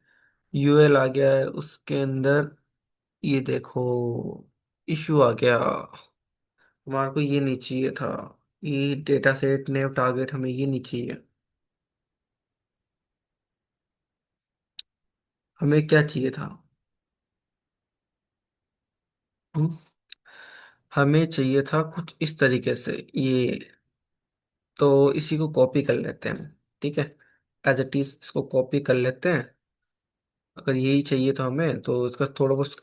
A: यूएल आ गया है, उसके अंदर ये देखो, इशू आ गया। हमारे को ये नहीं चाहिए था। ये डेटा सेट नेव टारगेट हमें ये नहीं चाहिए। हमें क्या चाहिए था? हम्म, हमें चाहिए था कुछ इस तरीके से ये। तो इसी को कॉपी कर लेते हैं हम। ठीक है, एज इट इज इसको कॉपी कर लेते हैं। अगर यही चाहिए तो हमें, तो इसका थोड़ा बहुत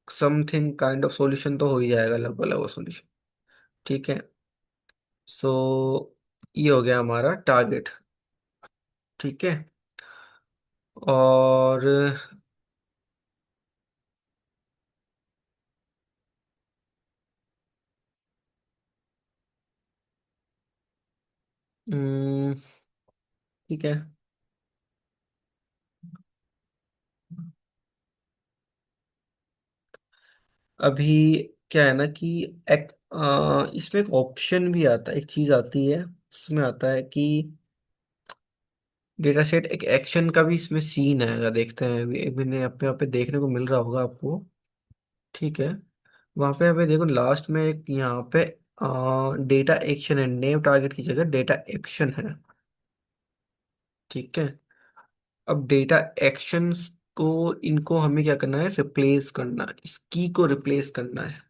A: समथिंग काइंड ऑफ सॉल्यूशन तो हो ही जाएगा, लगभग लगभग सॉल्यूशन। ठीक है। सो ये हो गया हमारा टारगेट। ठीक है। और हम्म, ठीक है। अभी क्या है ना कि इसमें एक ऑप्शन भी आता है, एक चीज आती है। उसमें आता है कि डेटा सेट एक एक्शन का भी इसमें सीन आएगा, देखते हैं। अभी मैंने अपने यहाँ पे देखने को मिल रहा होगा आपको। ठीक है। वहां पे अभी देखो, लास्ट में एक यहाँ पे डेटा एक्शन है, नेम टारगेट की जगह डेटा एक्शन है। ठीक है। अब डेटा एक्शंस को, इनको हमें क्या करना है, रिप्लेस करना है, इस की को रिप्लेस करना है।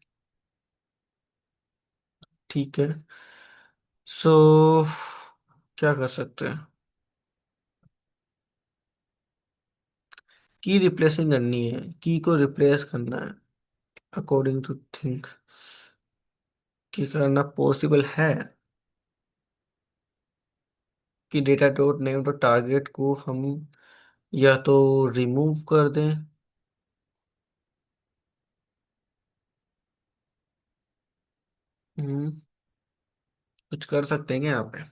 A: ठीक है। सो क्या कर सकते हैं? की रिप्लेसिंग करनी है, की को रिप्लेस करना है। अकॉर्डिंग टू थिंक कि करना पॉसिबल है कि data dot name dot target को हम या तो रिमूव कर दें। हम्म, कुछ कर सकते हैं क्या यहाँ पे?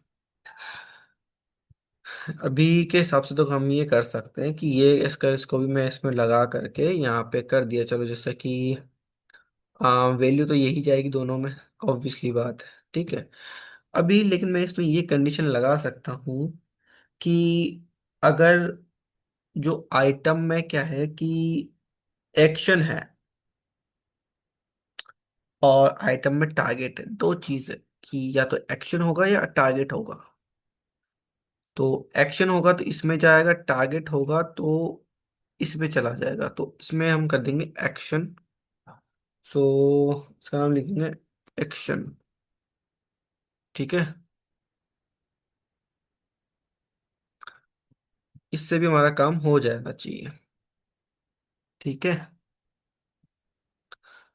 A: अभी के हिसाब से तो हम ये कर सकते हैं कि ये इसका, इसको भी मैं इसमें लगा करके यहाँ पे कर दिया, चलो जैसे कि वैल्यू तो यही जाएगी दोनों में, ऑब्वियसली बात है। ठीक है। अभी लेकिन मैं इसमें ये कंडीशन लगा सकता हूँ कि अगर जो आइटम में क्या है कि एक्शन है और आइटम में टारगेट है, दो चीज है कि या तो एक्शन होगा या टारगेट होगा। तो एक्शन होगा तो इसमें जाएगा, टारगेट होगा तो इसमें चला जाएगा, तो इसमें हम कर देंगे एक्शन। सो इसका नाम लिखेंगे एक्शन। ठीक है। इससे भी हमारा काम हो जाना चाहिए। ठीक है।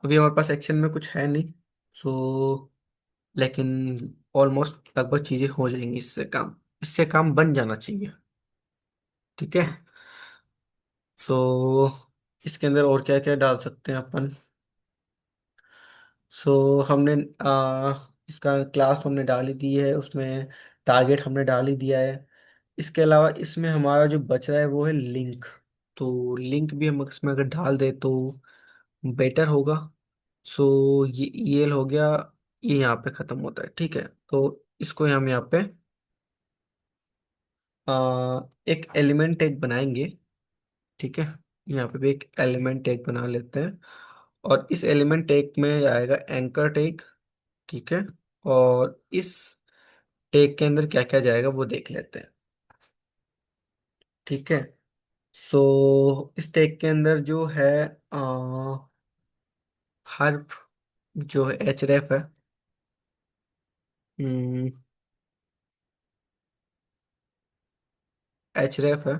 A: अभी हमारे पास एक्शन में कुछ है नहीं। सो लेकिन ऑलमोस्ट लगभग चीजें हो जाएंगी, इससे काम बन जाना चाहिए। ठीक है। सो इसके अंदर और क्या क्या डाल सकते हैं अपन? हमने इसका क्लास हमने डाल ही दी है, उसमें टारगेट हमने डाल ही दिया है। इसके अलावा इसमें हमारा जो बच रहा है वो है लिंक। तो लिंक भी हम इसमें अगर डाल दे तो बेटर होगा। ये हो गया। ये यहाँ पे खत्म होता है। ठीक है। तो इसको हम यहाँ पे एक एलिमेंट टैग बनाएंगे। ठीक है। यहाँ पे भी एक एलिमेंट टैग बना लेते हैं। और इस एलिमेंट टैग में आएगा एंकर टैग। ठीक है। और इस टैग के अंदर क्या क्या जाएगा वो देख लेते हैं। ठीक है। इस टैग के अंदर जो है हर्फ, जो है एच रेफ है। एच रेफ है।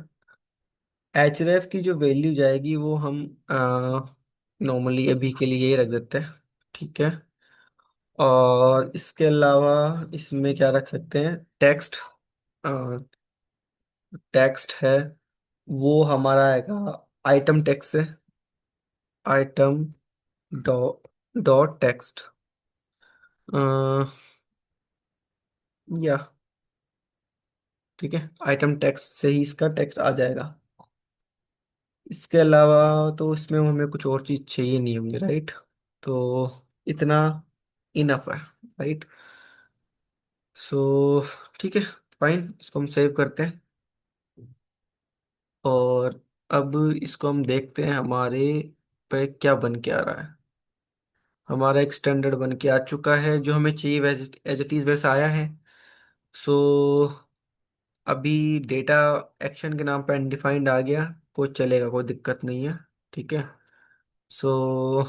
A: एच रेफ की जो वैल्यू जाएगी वो हम नॉर्मली अभी के लिए ये रख देते हैं। ठीक है। और इसके अलावा इसमें क्या रख सकते हैं, टेक्स्ट। टेक्स्ट है, वो हमारा आएगा आइटम टेक्स्ट से। Item dot dot text. या ठीक है, आइटम टेक्स्ट से ही इसका टेक्स्ट आ जाएगा। इसके अलावा तो इसमें हमें कुछ और चीज चाहिए नहीं होंगे, राइट? तो इतना इनफ है, राइट? सो ठीक है, फाइन, इसको हम सेव करते हैं। और अब इसको हम देखते हैं हमारे पे क्या बन के आ रहा है। हमारा एक स्टैंडर्ड बन के आ चुका है, जो हमें चाहिए वैसे एज इट इज वैसा आया है। सो अभी डेटा एक्शन के नाम पे अनडिफाइंड आ गया, कोई चलेगा, कोई दिक्कत नहीं है। ठीक है। सो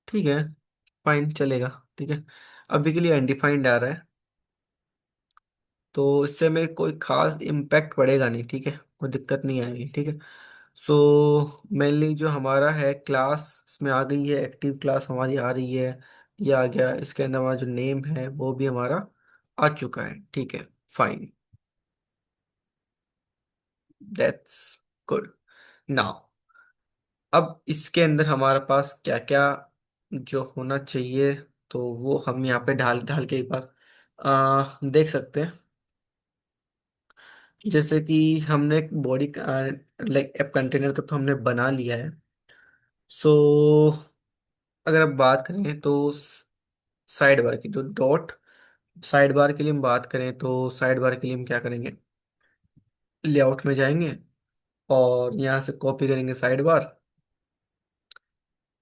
A: ठीक है, फाइन चलेगा। ठीक है, अभी के लिए अनडिफाइंड आ रहा है, तो इससे में कोई खास इम्पैक्ट पड़ेगा नहीं। ठीक है, कोई दिक्कत नहीं आएगी। ठीक है। सो मेनली जो हमारा है क्लास इसमें आ गई है, एक्टिव क्लास हमारी आ रही है। ये आ गया, इसके अंदर हमारा जो नेम है वो भी हमारा आ चुका है। ठीक है, फाइन, दैट्स गुड। नाउ अब इसके अंदर हमारे पास क्या क्या जो होना चाहिए, तो वो हम यहाँ पे ढाल ढाल के एक बार देख सकते हैं। जैसे कि हमने एक बॉडी लाइक ऐप कंटेनर तो हमने बना लिया है। सो अगर आप बात करें तो साइड बार की जो डॉट, साइड बार के लिए हम बात करें तो साइड बार के लिए हम क्या करेंगे, लेआउट में जाएंगे और यहाँ से कॉपी करेंगे साइड बार।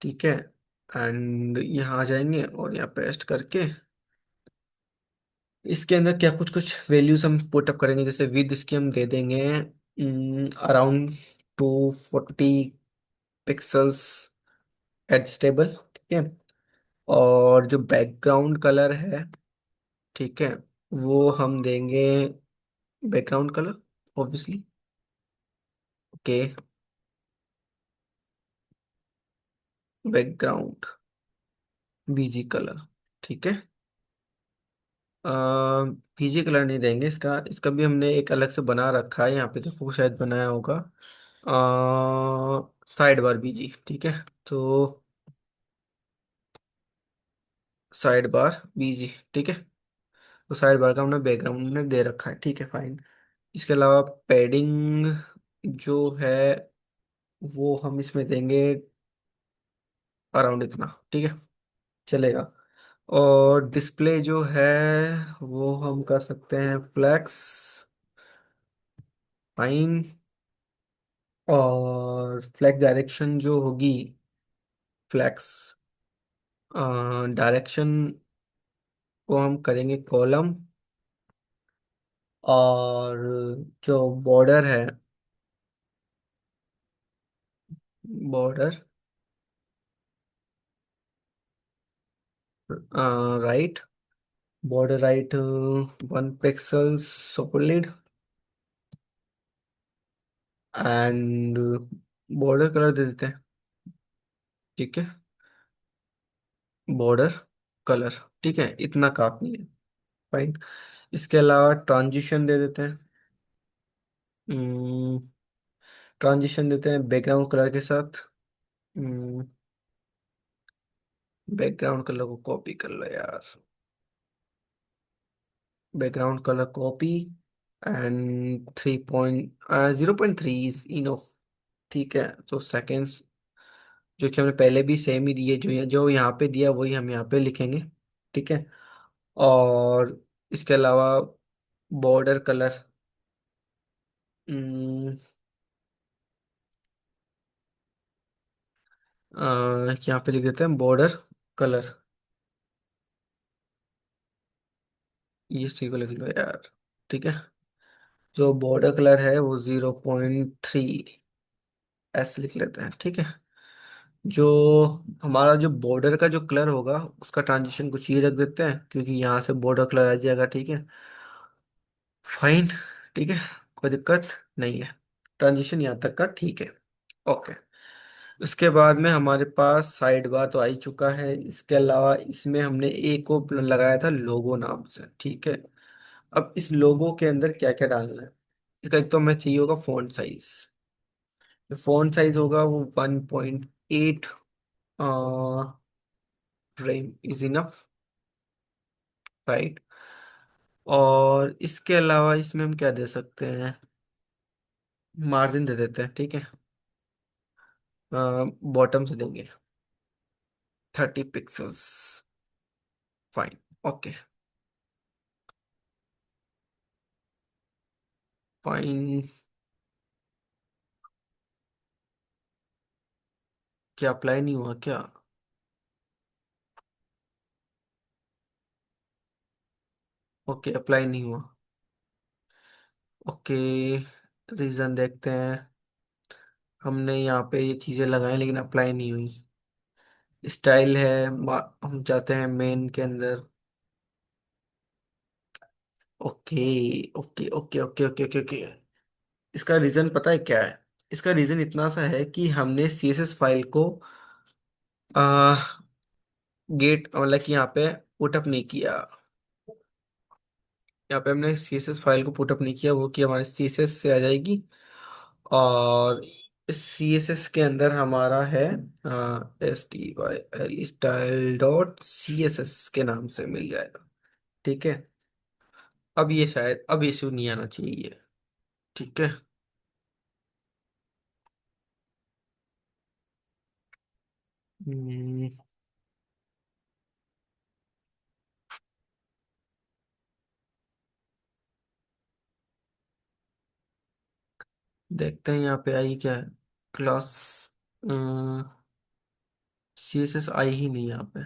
A: ठीक है, एंड यहाँ आ जाएंगे और यहाँ पेस्ट करके इसके अंदर क्या कुछ कुछ वैल्यूज हम पुटअप करेंगे। जैसे विद इसकी हम दे देंगे अराउंड 240 पिक्सल्स एडजस्टेबल। ठीक है, और जो बैकग्राउंड कलर है, ठीक है, वो हम देंगे background colour obviously. Okay, background BG colour. ठीक है, बीजी कलर नहीं देंगे, इसका इसका भी हमने एक अलग से बना रखा है, यहाँ पे देखो शायद बनाया होगा। साइड बार बीजी। ठीक है, तो साइड बार बीजी। ठीक है, तो साइड बार का हमने बैकग्राउंड में दे रखा है। ठीक है, फाइन। इसके अलावा पैडिंग जो है वो हम इसमें देंगे अराउंड इतना। ठीक है, चलेगा। और डिस्प्ले जो है वो हम कर सकते हैं फ्लैक्स, फाइन। और फ्लैक्स डायरेक्शन जो होगी, फ्लैक्स डायरेक्शन को हम करेंगे कॉलम। और जो बॉर्डर है, border right, border right 1 pixel solid. And border colour दे देते हैं। ठीक है, बॉर्डर कलर। ठीक है, इतना काफी है, फाइन। इसके अलावा ट्रांजिशन दे देते हैं। ट्रांजिशन देते हैं बैकग्राउंड कलर के साथ। बैकग्राउंड कलर को कॉपी कर लो यार, background colour copy. And 0.3 is enough. ठीक है, तो सेकेंड्स जो कि हमने पहले भी सेम ही दिए, जो यहाँ पे दिया वही हम यहाँ पे लिखेंगे। ठीक है, और इसके अलावा बॉर्डर कलर यहाँ पे लिख देते हैं बॉर्डर कलर। ये सी को लिख लो यार। ठीक है, जो बॉर्डर कलर है वो 0.3 एस लिख लेते हैं। ठीक है, जो हमारा जो बॉर्डर का जो कलर होगा उसका ट्रांजिशन कुछ ये रख देते हैं, क्योंकि यहाँ से बॉर्डर कलर आ जाएगा। ठीक है, फाइन। ठीक है, कोई दिक्कत नहीं है, ट्रांजिशन यहाँ तक का ठीक है। ओके, उसके बाद में हमारे पास साइड बार तो आ ही चुका है। इसके अलावा इसमें हमने एक को लगाया था लोगो नाम से। ठीक है, अब इस लोगो के अंदर क्या क्या डालना है, इसका एक तो हमें चाहिए होगा फॉन्ट साइज। फॉन्ट साइज होगा वो 1.8 फ्रेम इज इनफ, राइट। और इसके अलावा इसमें हम क्या दे सकते हैं, मार्जिन दे देते हैं। ठीक है, बॉटम से देंगे 30 पिक्सल्स। फाइन। ओके। फाइन। क्या अप्लाई नहीं हुआ क्या? ओके, अप्लाई नहीं हुआ। ओके, रीजन देखते हैं। हमने यहाँ पे ये चीजें लगाई लेकिन अप्लाई नहीं हुई। स्टाइल है, हम चाहते हैं मेन के अंदर। Okay okay okay okay okay okay okay. इसका रीजन पता है क्या है? इसका रीजन इतना सा है कि हमने सीएसएस फाइल को गेट मतलब कि यहाँ पे पुटअप नहीं किया। यहाँ पे हमने सीएसएस फाइल को पुटअप नहीं किया, वो कि हमारे सीएसएस से आ जाएगी। और इस सीएसएस के अंदर हमारा है STYL स्टाइल डॉट CSS के नाम से मिल जाएगा। ठीक है। अब ये शायद अब इशू नहीं आना चाहिए। ठीक है। हम्म, देखते हैं यहाँ पे आई क्या है। क्लास CSS आई ही नहीं यहाँ पे।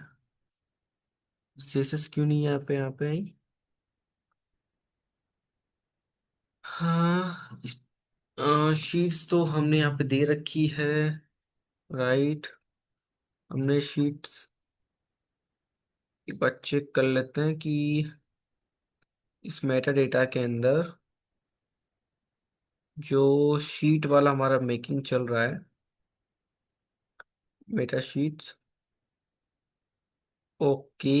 A: CSS क्यों नहीं है यहाँ पे आई? हाँ, शीट्स तो हमने यहाँ पे दे रखी है। राइट। हमने शीट्स एक बार चेक कर लेते हैं कि इस मेटा डेटा के अंदर जो शीट वाला हमारा मेकिंग चल रहा है, Meta sheets. Okay.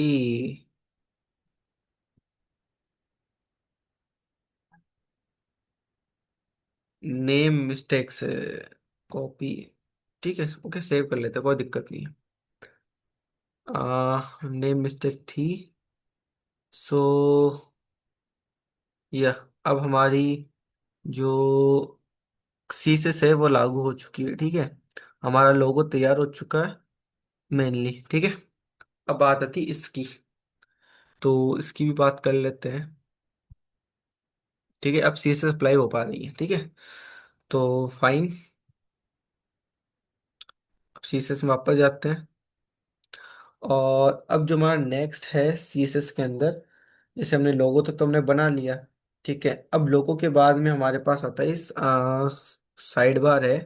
A: Name mistake से कॉपी। ठीक है, ओके, सेव कर लेते हैं, कोई दिक्कत नहीं है। नेम मिस्टेक थी। सो यह अब हमारी जो सी से है वो लागू हो चुकी है। ठीक है। हमारा लोगो तैयार हो चुका है मेनली। ठीक है। अब बात आती है इसकी। तो इसकी भी बात कर लेते हैं। ठीक है, अब सी से अप्लाई हो पा रही है। ठीक है। तो फाइन। अब सी से वापस जाते हैं। और अब जो हमारा नेक्स्ट है CSS के अंदर, जैसे हमने लोगो तक तो हमने बना लिया। ठीक है। अब लोगो के बाद में हमारे पास आता है इस साइड बार है।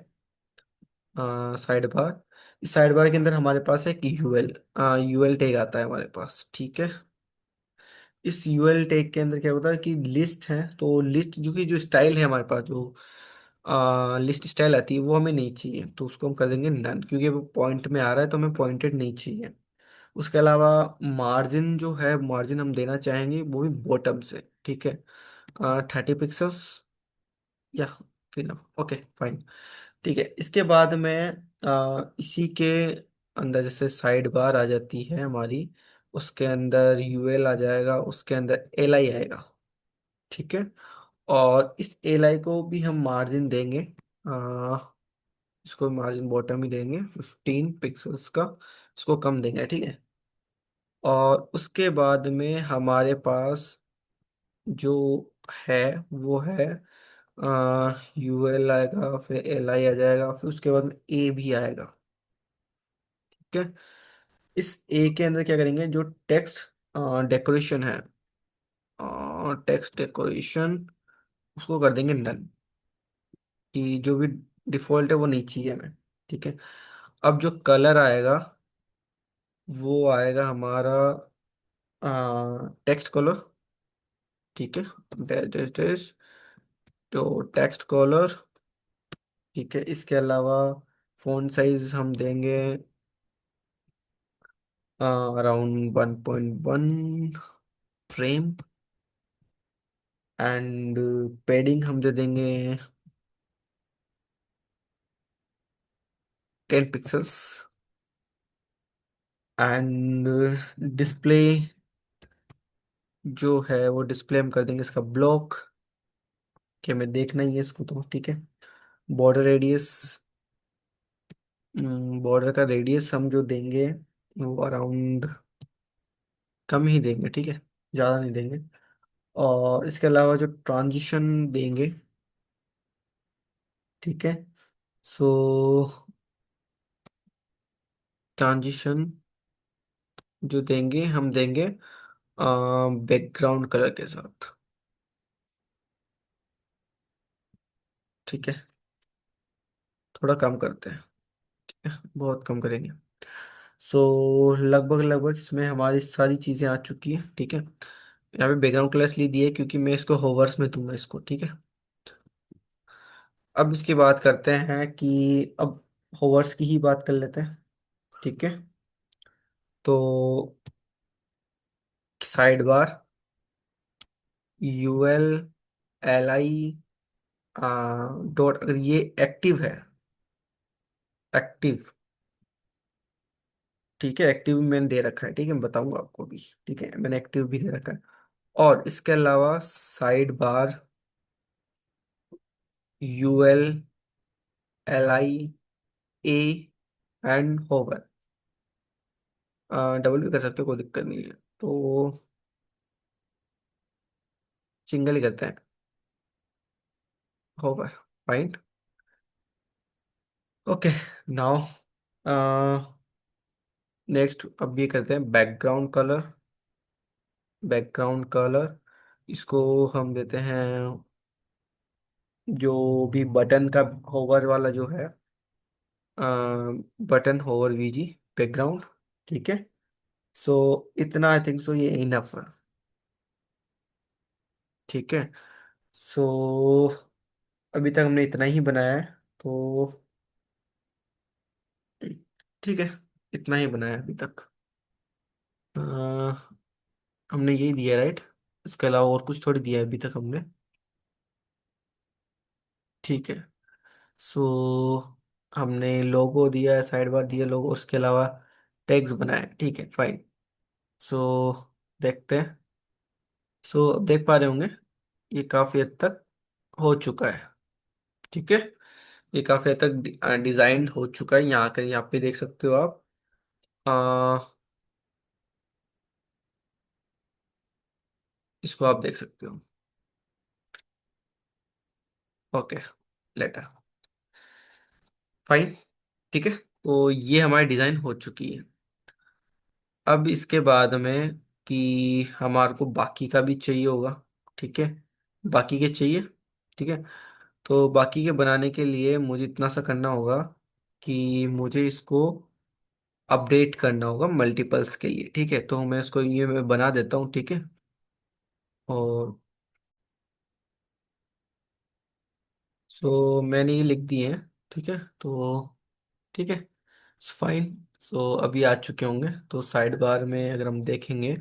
A: Side bar. इस साइड बार के अंदर हमारे पास एक यूएल टैग आता है हमारे पास। ठीक है। इस यूएल टैग के अंदर क्या होता है कि लिस्ट है, तो लिस्ट जो स्टाइल है हमारे पास, जो लिस्ट स्टाइल आती है वो हमें नहीं चाहिए, तो उसको हम कर देंगे नन, क्योंकि वो पॉइंट में आ रहा है तो हमें पॉइंटेड नहीं चाहिए। उसके अलावा मार्जिन जो है, मार्जिन हम देना चाहेंगे वो भी बॉटम से। ठीक है। 30 पिक्सल्स या फिर ओके फाइन। ठीक है। इसके बाद में इसी के अंदर जैसे साइड बार आ जाती है हमारी, उसके अंदर यूएल आ जाएगा, उसके अंदर एल आई आएगा। ठीक है। और इस एल आई को भी हम मार्जिन देंगे। आ, इसको मार्जिन बॉटम ही देंगे 15 पिक्सल्स का। इसको कम देंगे। ठीक है। और उसके बाद में हमारे पास जो है वो है यूएल आएगा, फिर एल आई आ जाएगा, फिर उसके बाद में ए भी आएगा। ठीक है। इस ए के अंदर क्या करेंगे, जो टेक्स्ट डेकोरेशन है, टेक्स्ट डेकोरेशन, उसको कर देंगे डन, कि जो भी डिफॉल्ट है वो नहीं चाहिए हमें। ठीक है। अब जो कलर आएगा वो आएगा हमारा टेक्स्ट कलर। ठीक है। डैश डैश डैश, तो टेक्स्ट कलर। ठीक है। इसके अलावा फ़ॉन्ट साइज हम देंगे अराउंड 1.1 फ्रेम। एंड पेडिंग हम दे देंगे 10 पिक्सल्स। एंड डिस्प्ले जो है वो डिस्प्ले हम कर देंगे इसका ब्लॉक, कि हमें देखना ही है इसको तो। ठीक है। बॉर्डर रेडियस, बॉर्डर का रेडियस हम जो देंगे वो अराउंड कम ही देंगे, ठीक है, ज़्यादा नहीं देंगे। और इसके अलावा जो ट्रांजिशन देंगे, ठीक है, सो ट्रांजिशन जो देंगे हम देंगे बैकग्राउंड कलर के साथ, ठीक है। थोड़ा कम करते हैं, ठीक है, बहुत कम करेंगे। लगभग लगभग इसमें हमारी सारी चीज़ें आ चुकी हैं, ठीक है। यहाँ पे बैकग्राउंड कलर इसलिए दिए क्योंकि मैं इसको होवर्स में दूंगा इसको, ठीक है। अब इसकी बात करते हैं कि अब होवर्स की ही बात कर लेते हैं, ठीक है। तो side bar, UL LI dot, अगर ये एक्टिव है, एक्टिव, ठीक है, एक्टिव मैंने दे रखा है, ठीक है, मैं बताऊंगा आपको भी, ठीक है, मैंने एक्टिव भी दे रखा है। और इसके अलावा side bar, UL LI A and hover, double भी कर सकते हो, कोई दिक्कत नहीं है। तो सिंगल ही करते हैं, hover, fine. Okay, now next अब ये करते हैं बैकग्राउंड कलर। बैकग्राउंड कलर इसको हम देते हैं, जो भी बटन का होवर वाला जो है, बटन होवर VG बैकग्राउंड, ठीक है। सो इतना आई थिंक सो ये इनफ है, ठीक है। सो अभी तक हमने इतना ही बनाया है, तो ठीक है, इतना ही बनाया है अभी तक। अ, हमने यही दिया, राइट? इसके अलावा और कुछ थोड़ी दिया है अभी तक हमने, ठीक है। सो हमने लोगो दिया है, साइड बार दिया लोगो, उसके अलावा टैग्स बनाए, ठीक है, फाइन। सो देखते हैं। अब देख पा रहे होंगे ये काफी हद तक हो चुका है, ठीक है। ये काफी हद तक डिजाइन हो चुका है, यहाँ पे देख सकते हो आप। आ, इसको आप देख सकते हो, ओके, लेटर, फाइन, ठीक है। तो ये हमारी डिजाइन हो चुकी है। अब इसके बाद में कि हमारे को बाकी का भी चाहिए होगा, ठीक है, बाकी के चाहिए, ठीक है। तो बाकी के बनाने के लिए मुझे इतना सा करना होगा कि मुझे इसको अपडेट करना होगा मल्टीपल्स के लिए, ठीक है। तो मैं इसको ये मैं बना देता हूँ, ठीक है। और मैंने ये लिख दिए हैं, ठीक है। तो ठीक है, फाइन। अभी आ चुके होंगे, तो साइड बार में अगर हम देखेंगे,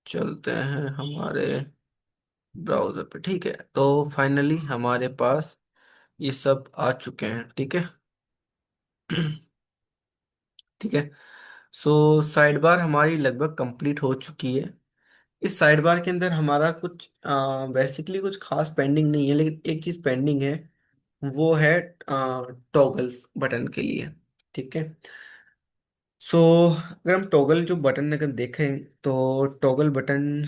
A: चलते हैं हमारे ब्राउजर पे, ठीक है। तो फाइनली हमारे पास ये सब आ चुके हैं, ठीक है। ठीक है। साइड बार हमारी लगभग कंप्लीट हो चुकी है। इस साइड बार के अंदर हमारा कुछ बेसिकली कुछ खास पेंडिंग नहीं है, लेकिन एक चीज पेंडिंग है, वो है टॉगल बटन के लिए, ठीक है। अगर हम टॉगल जो बटन अगर देखें, तो टॉगल बटन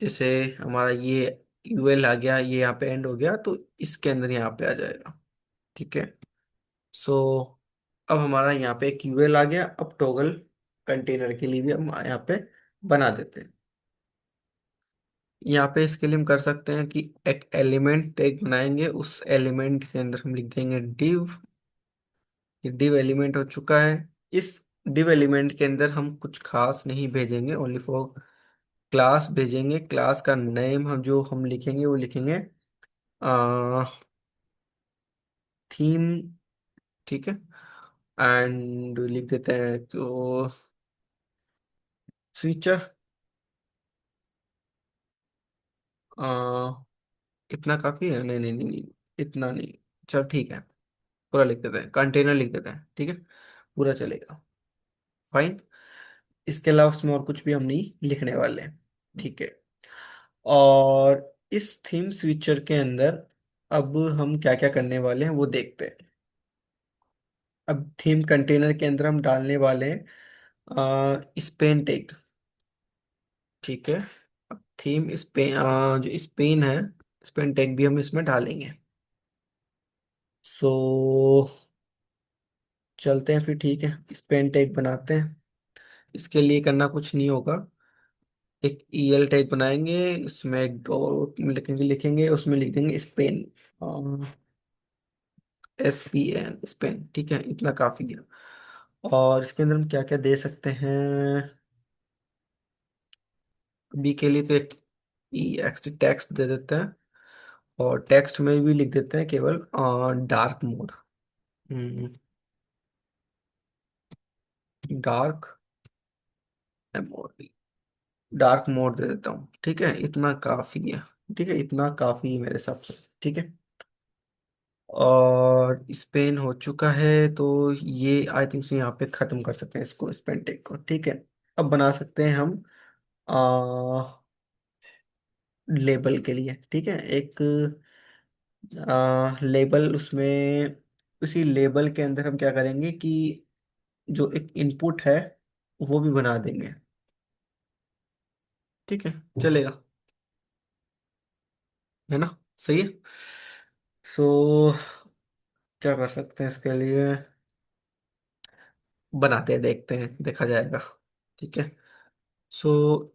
A: जैसे हमारा ये UL आ गया, ये यहाँ पे एंड हो गया, तो इसके अंदर यहाँ पे आ जाएगा, ठीक है। सो अब हमारा यहाँ पे एक UL आ गया। अब टॉगल कंटेनर के लिए भी हम यहाँ पे बना देते हैं। यहाँ पे इसके लिए हम कर सकते हैं कि एक एलिमेंट टैग बनाएंगे, उस एलिमेंट के अंदर हम लिख देंगे डिव। ये डिव एलिमेंट हो चुका है। इस डिव एलिमेंट के अंदर हम कुछ खास नहीं भेजेंगे, ओनली फॉर क्लास भेजेंगे। क्लास का नेम हम जो हम लिखेंगे वो लिखेंगे थीम, ठीक है। एंड लिख देते हैं तो फीचर, इतना काफी है, नहीं नहीं नहीं नहीं, इतना नहीं, चल ठीक है, पूरा लिख देते हैं, कंटेनर लिख देते हैं, ठीक है, पूरा चलेगा, फाइन। इसके अलावा उसमें और कुछ भी हम नहीं लिखने वाले हैं, ठीक है। और इस थीम स्विचर के अंदर अब हम क्या क्या करने वाले हैं वो देखते हैं। अब थीम कंटेनर के अंदर हम डालने वाले हैं स्पेन टेक। ठीक है। अब थीम स्पेन, जो स्पेन है, स्पेन टेक भी हम इसमें डालेंगे। सो चलते हैं फिर, ठीक है, स्पेन टेक बनाते हैं। इसके लिए करना कुछ नहीं होगा। एक ईएल टैग बनाएंगे, उसमें एक डॉट लिखेंगे, उसमें लिख देंगे स्पेन, SPN स्पेन। ठीक है, इतना काफी है। और इसके अंदर हम क्या क्या दे सकते हैं? बी के लिए तो एक EX टेक्स्ट दे देते हैं, और टेक्स्ट में भी लिख देते हैं केवल dark mode. Dark mode, dark mode दे देता हूँ। ठीक है, इतना काफी है। ठीक है, इतना काफी है मेरे हिसाब से। ठीक है। और स्पेन हो चुका है, तो ये आई थिंक यहाँ पे खत्म कर सकते हैं इसको, स्पेन टेक को। ठीक है। अब बना सकते हैं हम लेबल के लिए। ठीक है, एक लेबल, उसमें उसी लेबल के अंदर हम क्या करेंगे कि जो एक इनपुट है वो भी बना देंगे। ठीक है, चलेगा, है ना? सही है। सो क्या कर सकते हैं इसके लिए? बनाते हैं, देखते हैं, देखा जाएगा। ठीक है। सो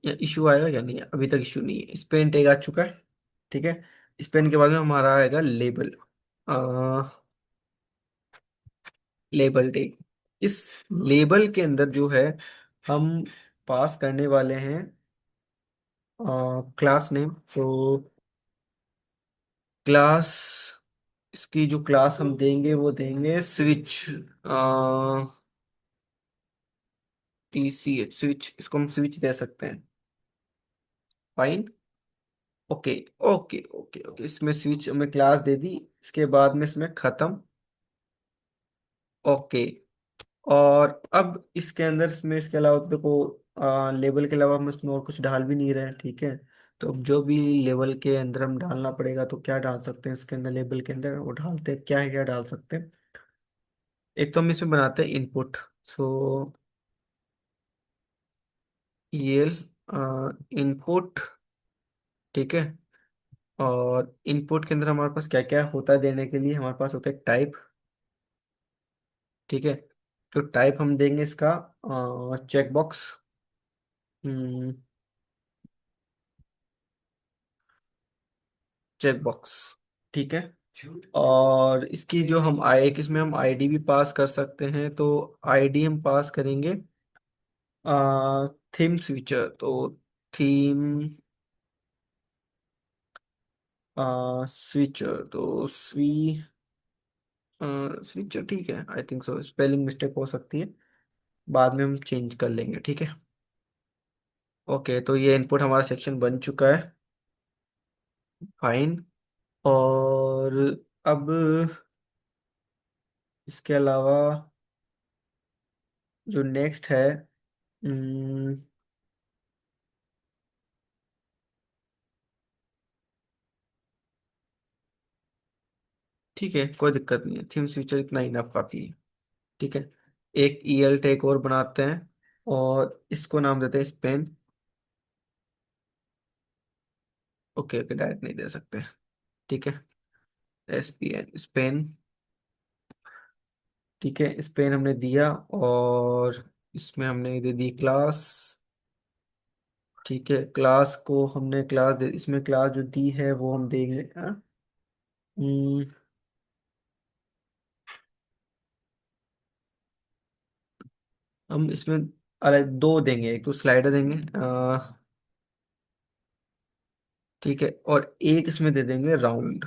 A: इशू आएगा या नहीं? अभी तक इशू नहीं है, स्पेन टैग आ चुका है। ठीक है। स्पेन के बाद में हमारा आएगा लेबल। आ, लेबल टैग। इस लेबल के अंदर जो है, हम पास करने वाले हैं क्लास नेम। तो क्लास, इसकी जो क्लास हम देंगे वो देंगे स्विच, TCH स्विच, इसको हम स्विच दे सकते हैं। Fine. Okay okay okay okay, इसमें स्विच में क्लास दे दी। इसके बाद में इसमें खत्म। ओके। और अब इसके अंदर, इसमें इसके अलावा तो देखो, लेबल के अलावा हम इसमें और कुछ डाल भी नहीं रहे हैं। ठीक है। तो अब जो भी लेवल के अंदर हम डालना पड़ेगा, तो क्या डाल सकते हैं इसके अंदर? लेबल के अंदर वो डालते हैं क्या है, क्या डाल सकते हैं? एक तो हम इसमें बनाते हैं इनपुट। सो ये इनपुट। ठीक है। और इनपुट के अंदर हमारे पास क्या क्या होता है देने के लिए? हमारे पास होता है टाइप। ठीक है। तो टाइप हम देंगे इसका चेकबॉक्स। चेकबॉक्स। ठीक है। और इसकी जो हम आई एक इसमें हम आईडी भी पास कर सकते हैं, तो आईडी हम पास करेंगे थीम स्विचर। तो थीम स्विचर, तो स्विचर। ठीक है, I think so spelling mistake हो सकती है, बाद में हम चेंज कर लेंगे। ठीक है। ओके, तो ये इनपुट हमारा सेक्शन बन चुका है। फाइन। और अब इसके अलावा जो नेक्स्ट है, हम्म, ठीक है, कोई दिक्कत नहीं है, थीम स्विचर इतना इनफ काफी है। ठीक है। एक EL टैग और बनाते हैं, और इसको नाम देते हैं स्पेन। ओके ओके, डायरेक्ट नहीं दे सकते। ठीक है। SPN Spain. ठीक है, स्पेन हमने दिया, और इसमें हमने दे दी क्लास। ठीक है, क्लास को हमने क्लास दे, इसमें क्लास जो दी है वो हम देंगे, हाँ? हम्म, हम इसमें अलग दो देंगे, एक तो स्लाइडर देंगे, ठीक है, और एक इसमें दे देंगे राउंड।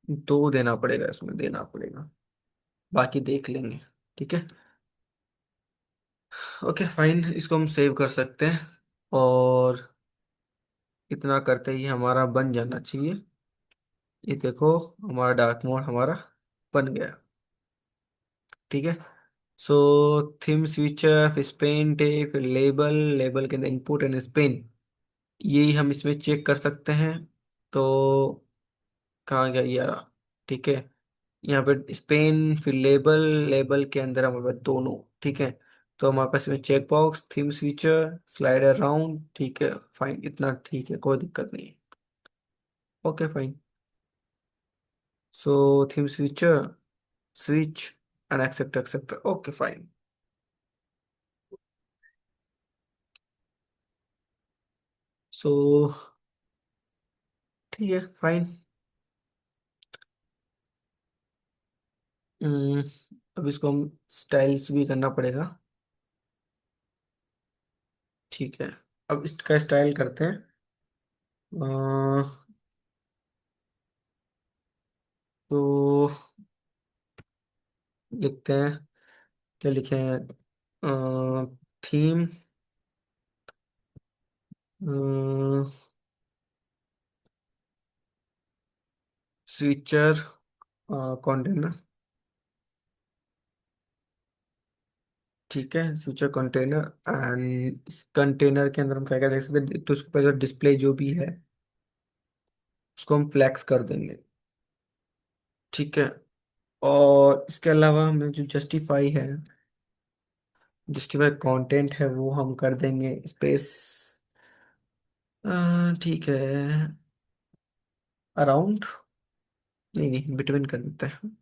A: दो देना पड़ेगा, इसमें देना पड़ेगा, बाकी देख लेंगे। ठीक है। ओके फाइन, इसको हम सेव कर सकते हैं। और इतना करते ही हमारा बन जाना चाहिए। ये देखो, हमारा डार्क मोड हमारा बन गया। ठीक है। सो थीम स्विचर, फिर स्पेन टेप, फिर लेबल, लेबल के अंदर इनपुट एंड स्पेन, यही हम इसमें चेक कर सकते हैं। तो कहाँ गया ये रहा। ठीक है। यहाँ पे स्पेन, फिर लेबल, लेबल के अंदर हमारे पास दोनों। ठीक है, तो हमारे पास में check box, theme switcher, slider round. ठीक है फाइन, इतना ठीक है, कोई दिक्कत नहीं है। Okay fine. So theme switcher, switch and accept accept. Okay fine. So ठीक है फाइन। हम्म, अब इसको हम स्टाइल्स भी करना पड़ेगा। ठीक है, अब इसका स्टाइल करते हैं। तो लिखते हैं, क्या लिखे हैं? Theme, switcher, container. ठीक है, स्विचर कंटेनर। एंड इस कंटेनर के अंदर हम क्या क्या देख सकते हैं? तो उसके ऊपर जो डिस्प्ले जो भी है उसको हम फ्लैक्स कर देंगे। ठीक है, और इसके अलावा हमें जो जस्टिफाई है, जस्टिफाई कंटेंट है, वो हम कर देंगे स्पेस। ठीक है, अराउंड, नहीं नहीं, बिटवीन कर देते हैं।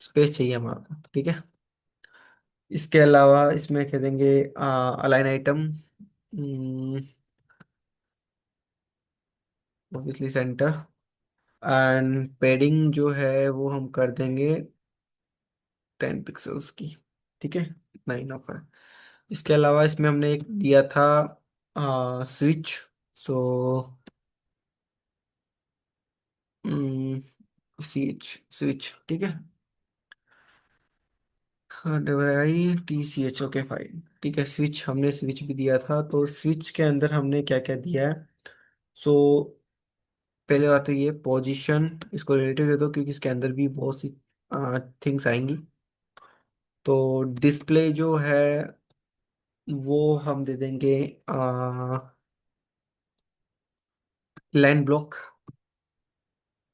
A: स्पेस चाहिए हमारे को। ठीक है, इसके अलावा इसमें कह देंगे align item, obviously centre. And पेडिंग जो है वो हम कर देंगे 10 पिक्सल्स की। ठीक है, इतना इनफ है। इसके अलावा इसमें हमने एक दिया था स्विच। सो स्विच, स्विच ठीक है। हाँ, W T C H, okay fine. ठीक है, स्विच, हमने स्विच भी दिया था। तो स्विच के अंदर हमने क्या क्या दिया है? सो पहले बात तो ये पोजीशन, इसको रिलेटिव दे दो क्योंकि इसके अंदर भी बहुत सी थिंग्स आएंगी। तो डिस्प्ले जो है वो हम दे देंगे लाइन ब्लॉक।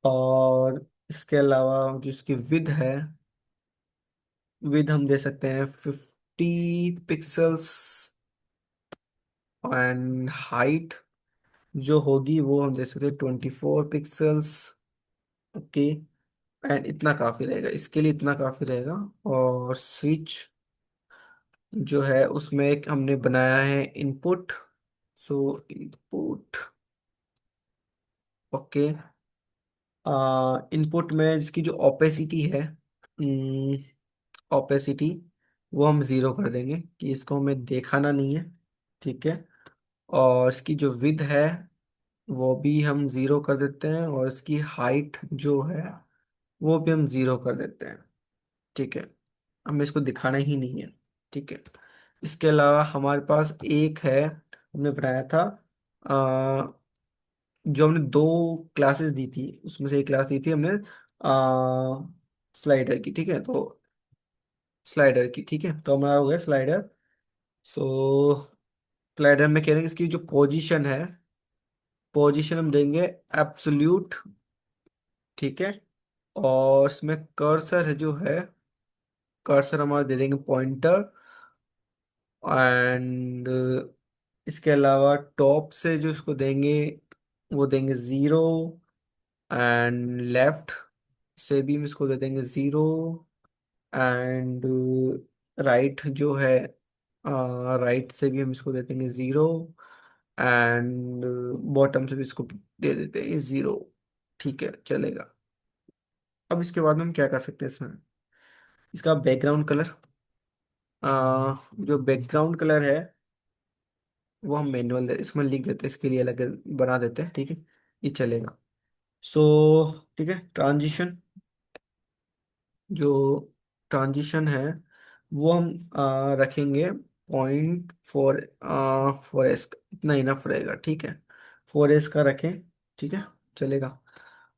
A: और इसके अलावा जो इसकी विद है, विद हम दे सकते हैं 50 पिक्सल्स। एंड हाइट जो होगी वो हम दे सकते हैं 24 पिक्सल्स। ओके, एंड इतना काफी रहेगा, इसके लिए इतना काफी रहेगा। और स्विच जो है उसमें एक हमने बनाया है इनपुट। सो इनपुट, ओके, इनपुट में इसकी जो ओपेसिटी है, ओपेसिटी, वो हम जीरो कर देंगे कि इसको हमें दिखाना नहीं है। ठीक है, और इसकी जो विड है वो भी हम जीरो कर देते हैं, और इसकी हाइट जो है वो भी हम जीरो कर देते हैं। ठीक है, हमें इसको दिखाना ही नहीं है। ठीक है, इसके अलावा हमारे पास एक है, हमने बनाया था जो हमने दो क्लासेस दी थी, उसमें से एक क्लास दी थी हमने स्लाइडर की। ठीक है, तो स्लाइडर की, ठीक है, तो हमारा हो गया स्लाइडर। सो स्लाइडर में कह रहे हैं कि इसकी जो पोजीशन है, पोजीशन हम देंगे एब्सोल्यूट। ठीक है, और इसमें कर्सर है जो है, कर्सर हमारा दे देंगे पॉइंटर। एंड इसके अलावा टॉप से जो इसको देंगे वो देंगे जीरो। एंड लेफ्ट से भी हम इसको दे देंगे जीरो। एंड राइट जो है, राइट से भी हम इसको दे देंगे जीरो। एंड बॉटम से भी इसको दे देते हैं जीरो। ठीक है, चलेगा। अब इसके बाद हम क्या कर सकते हैं इसमें? इसका बैकग्राउंड कलर, जो बैकग्राउंड कलर है वो हम मैनुअल इसमें लिख देते हैं, इसके लिए अलग बना देते हैं। ठीक है, ये चलेगा। सो ठीक है, ट्रांजिशन, जो ट्रांजिशन है वो हम रखेंगे 0.4 इतना इनफ रहेगा। ठीक है, 4S का रखें। ठीक है, चलेगा।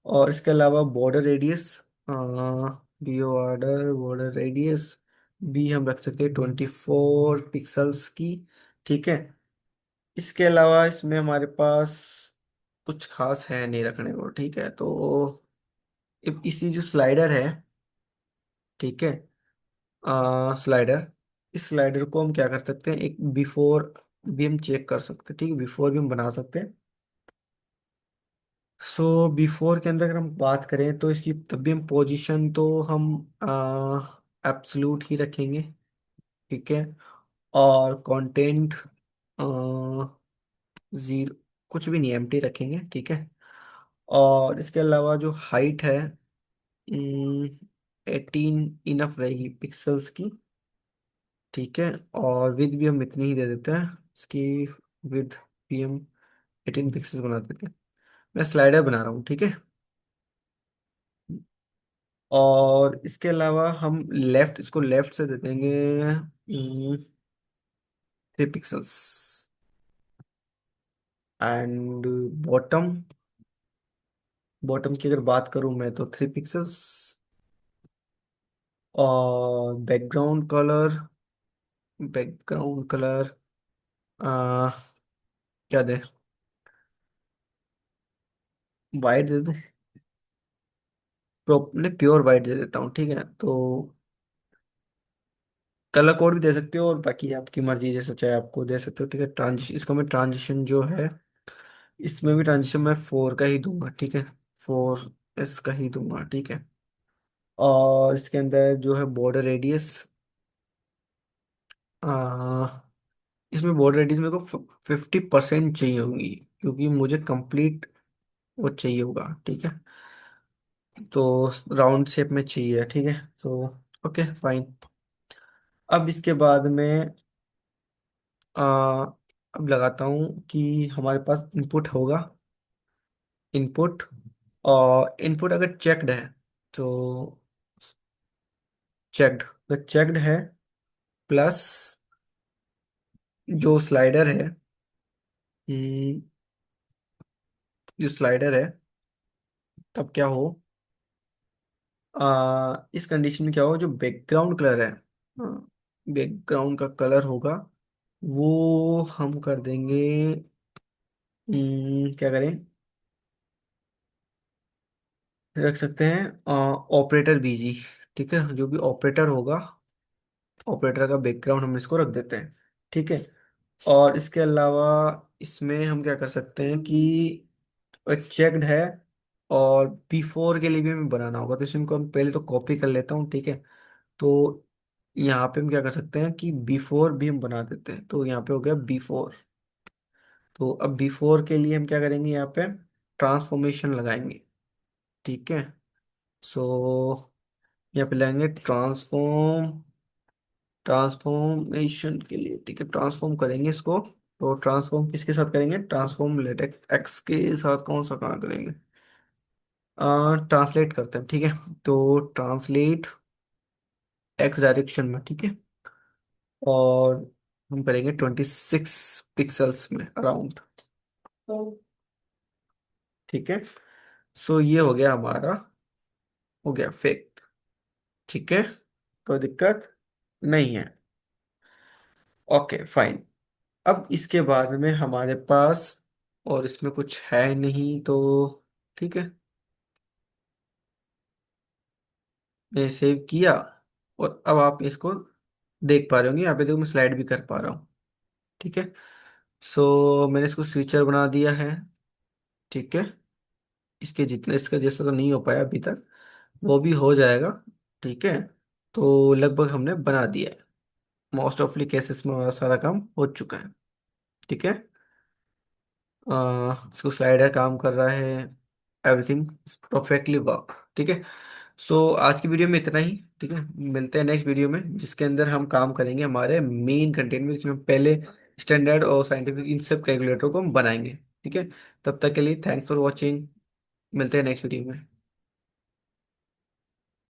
A: और इसके अलावा border radius, B order border radius भी हम रख सकते हैं 24 पिक्सल्स की। ठीक है, इसके अलावा इसमें हमारे पास कुछ खास है नहीं रखने को। ठीक है, तो अब इसी जो स्लाइडर है, ठीक है, स्लाइडर, इस स्लाइडर को हम क्या कर सकते हैं, एक बिफोर भी हम चेक कर सकते हैं, ठीक है, बिफोर भी हम बना सकते हैं। सो बिफोर के अंदर अगर हम बात करें तो इसकी तब भी हम पोजीशन तो हम एब्सोल्यूट ही रखेंगे, ठीक है, और कंटेंट जीरो, कुछ भी नहीं, एम्प्टी रखेंगे, ठीक है। और इसके अलावा जो हाइट है 18 इनफ रहेगी पिक्सल्स की, ठीक है। और विद भी हम इतनी ही दे देते हैं इसकी, विद भी हम 18 पिक्सल्स बना देते हैं। मैं स्लाइडर बना रहा हूँ, ठीक है। और इसके अलावा हम लेफ्ट, इसको लेफ्ट से दे देंगे 3 पिक्सल्स, एंड बॉटम, बॉटम की अगर बात करूं मैं तो 3 पिक्सल्स। और बैकग्राउंड कलर, बैकग्राउंड कलर आ, क्या दे, वाइट दे दूं, नहीं प्योर वाइट दे देता हूँ, ठीक है। तो कलर कोड भी दे सकते हो, और बाकी आपकी मर्जी, जैसे चाहे आपको दे सकते हो, ठीक है। ट्रांजिशन, इसको मैं ट्रांजिशन जो है, इसमें भी ट्रांजिशन मैं 4 का ही दूंगा, ठीक है, 4S का ही दूंगा, ठीक है। और इसके अंदर जो है बॉर्डर रेडियस, आ, इसमें बॉर्डर रेडियस मेरे को 50% चाहिए होगी, क्योंकि मुझे कंप्लीट वो चाहिए होगा, ठीक है। तो राउंड शेप में चाहिए, ठीक है। तो ओके फाइन। अब इसके बाद में आ, अब लगाता हूँ कि हमारे पास इनपुट होगा, इनपुट, और इनपुट अगर चेक्ड है तो, चेक्ड, अगर चेक्ड है प्लस जो स्लाइडर है, हम्म, जो स्लाइडर है, तब क्या हो, इस कंडीशन में क्या हो, जो बैकग्राउंड कलर है, बैकग्राउंड का कलर होगा, वो हम कर देंगे, क्या करें, रख सकते हैं ऑपरेटर बीजी, ठीक है, जो भी ऑपरेटर होगा, ऑपरेटर का बैकग्राउंड हम इसको रख देते हैं, ठीक है। और इसके अलावा इसमें हम क्या कर सकते हैं कि चेक्ड है, और बिफोर के लिए भी हमें बनाना होगा, तो इसको हम पहले तो कॉपी कर लेता हूँ, ठीक है। तो यहाँ पे हम क्या कर सकते हैं कि बिफोर भी हम बना देते हैं, तो यहाँ पे हो गया बिफोर। तो अब बिफोर के लिए हम क्या करेंगे, यहाँ पे ट्रांसफॉर्मेशन लगाएंगे, ठीक है। सो यहाँ पे लगाएंगे ट्रांसफॉर्म, ट्रांसफॉर्मेशन के लिए, ठीक है, ट्रांसफॉर्म करेंगे इसको। तो ट्रांसफॉर्म किसके साथ करेंगे, ट्रांसफॉर्म लेटेक्स एक्स के साथ, कौन सा कहाँ करेंगे, ट्रांसलेट करते हैं, ठीक है। तो ट्रांसलेट एक्स डायरेक्शन में, ठीक है। और हम करेंगे 26 पिक्सल्स में अराउंड, ठीक है। सो ये हो गया हमारा, हो गया फेक, ठीक है, कोई दिक्कत नहीं है। Okay fine. अब इसके बाद में हमारे पास और इसमें कुछ है नहीं, तो ठीक है, मैं सेव किया। और अब आप इसको देख पा रहे होंगे, यहाँ पे देखो मैं स्लाइड भी कर पा रहा हूँ, ठीक है। सो मैंने इसको स्विचर बना दिया है, ठीक है। इसके जितना, इसका जैसा तो नहीं हो पाया अभी तक, वो भी हो जाएगा, ठीक है। तो लगभग हमने बना दिया है, मोस्ट ऑफली केसेस में हमारा सारा काम हो चुका है, ठीक है। इसको स्लाइडर काम कर रहा है, एवरीथिंग परफेक्टली वर्क, ठीक है। सो आज की वीडियो में इतना ही, ठीक है। मिलते हैं नेक्स्ट वीडियो में, जिसके अंदर हम काम करेंगे हमारे मेन कंटेंट में, जिसमें पहले स्टैंडर्ड और साइंटिफिक इन सब कैलकुलेटर को हम बनाएंगे, ठीक है। तब तक के लिए थैंक्स फॉर वॉचिंग, मिलते हैं नेक्स्ट वीडियो में।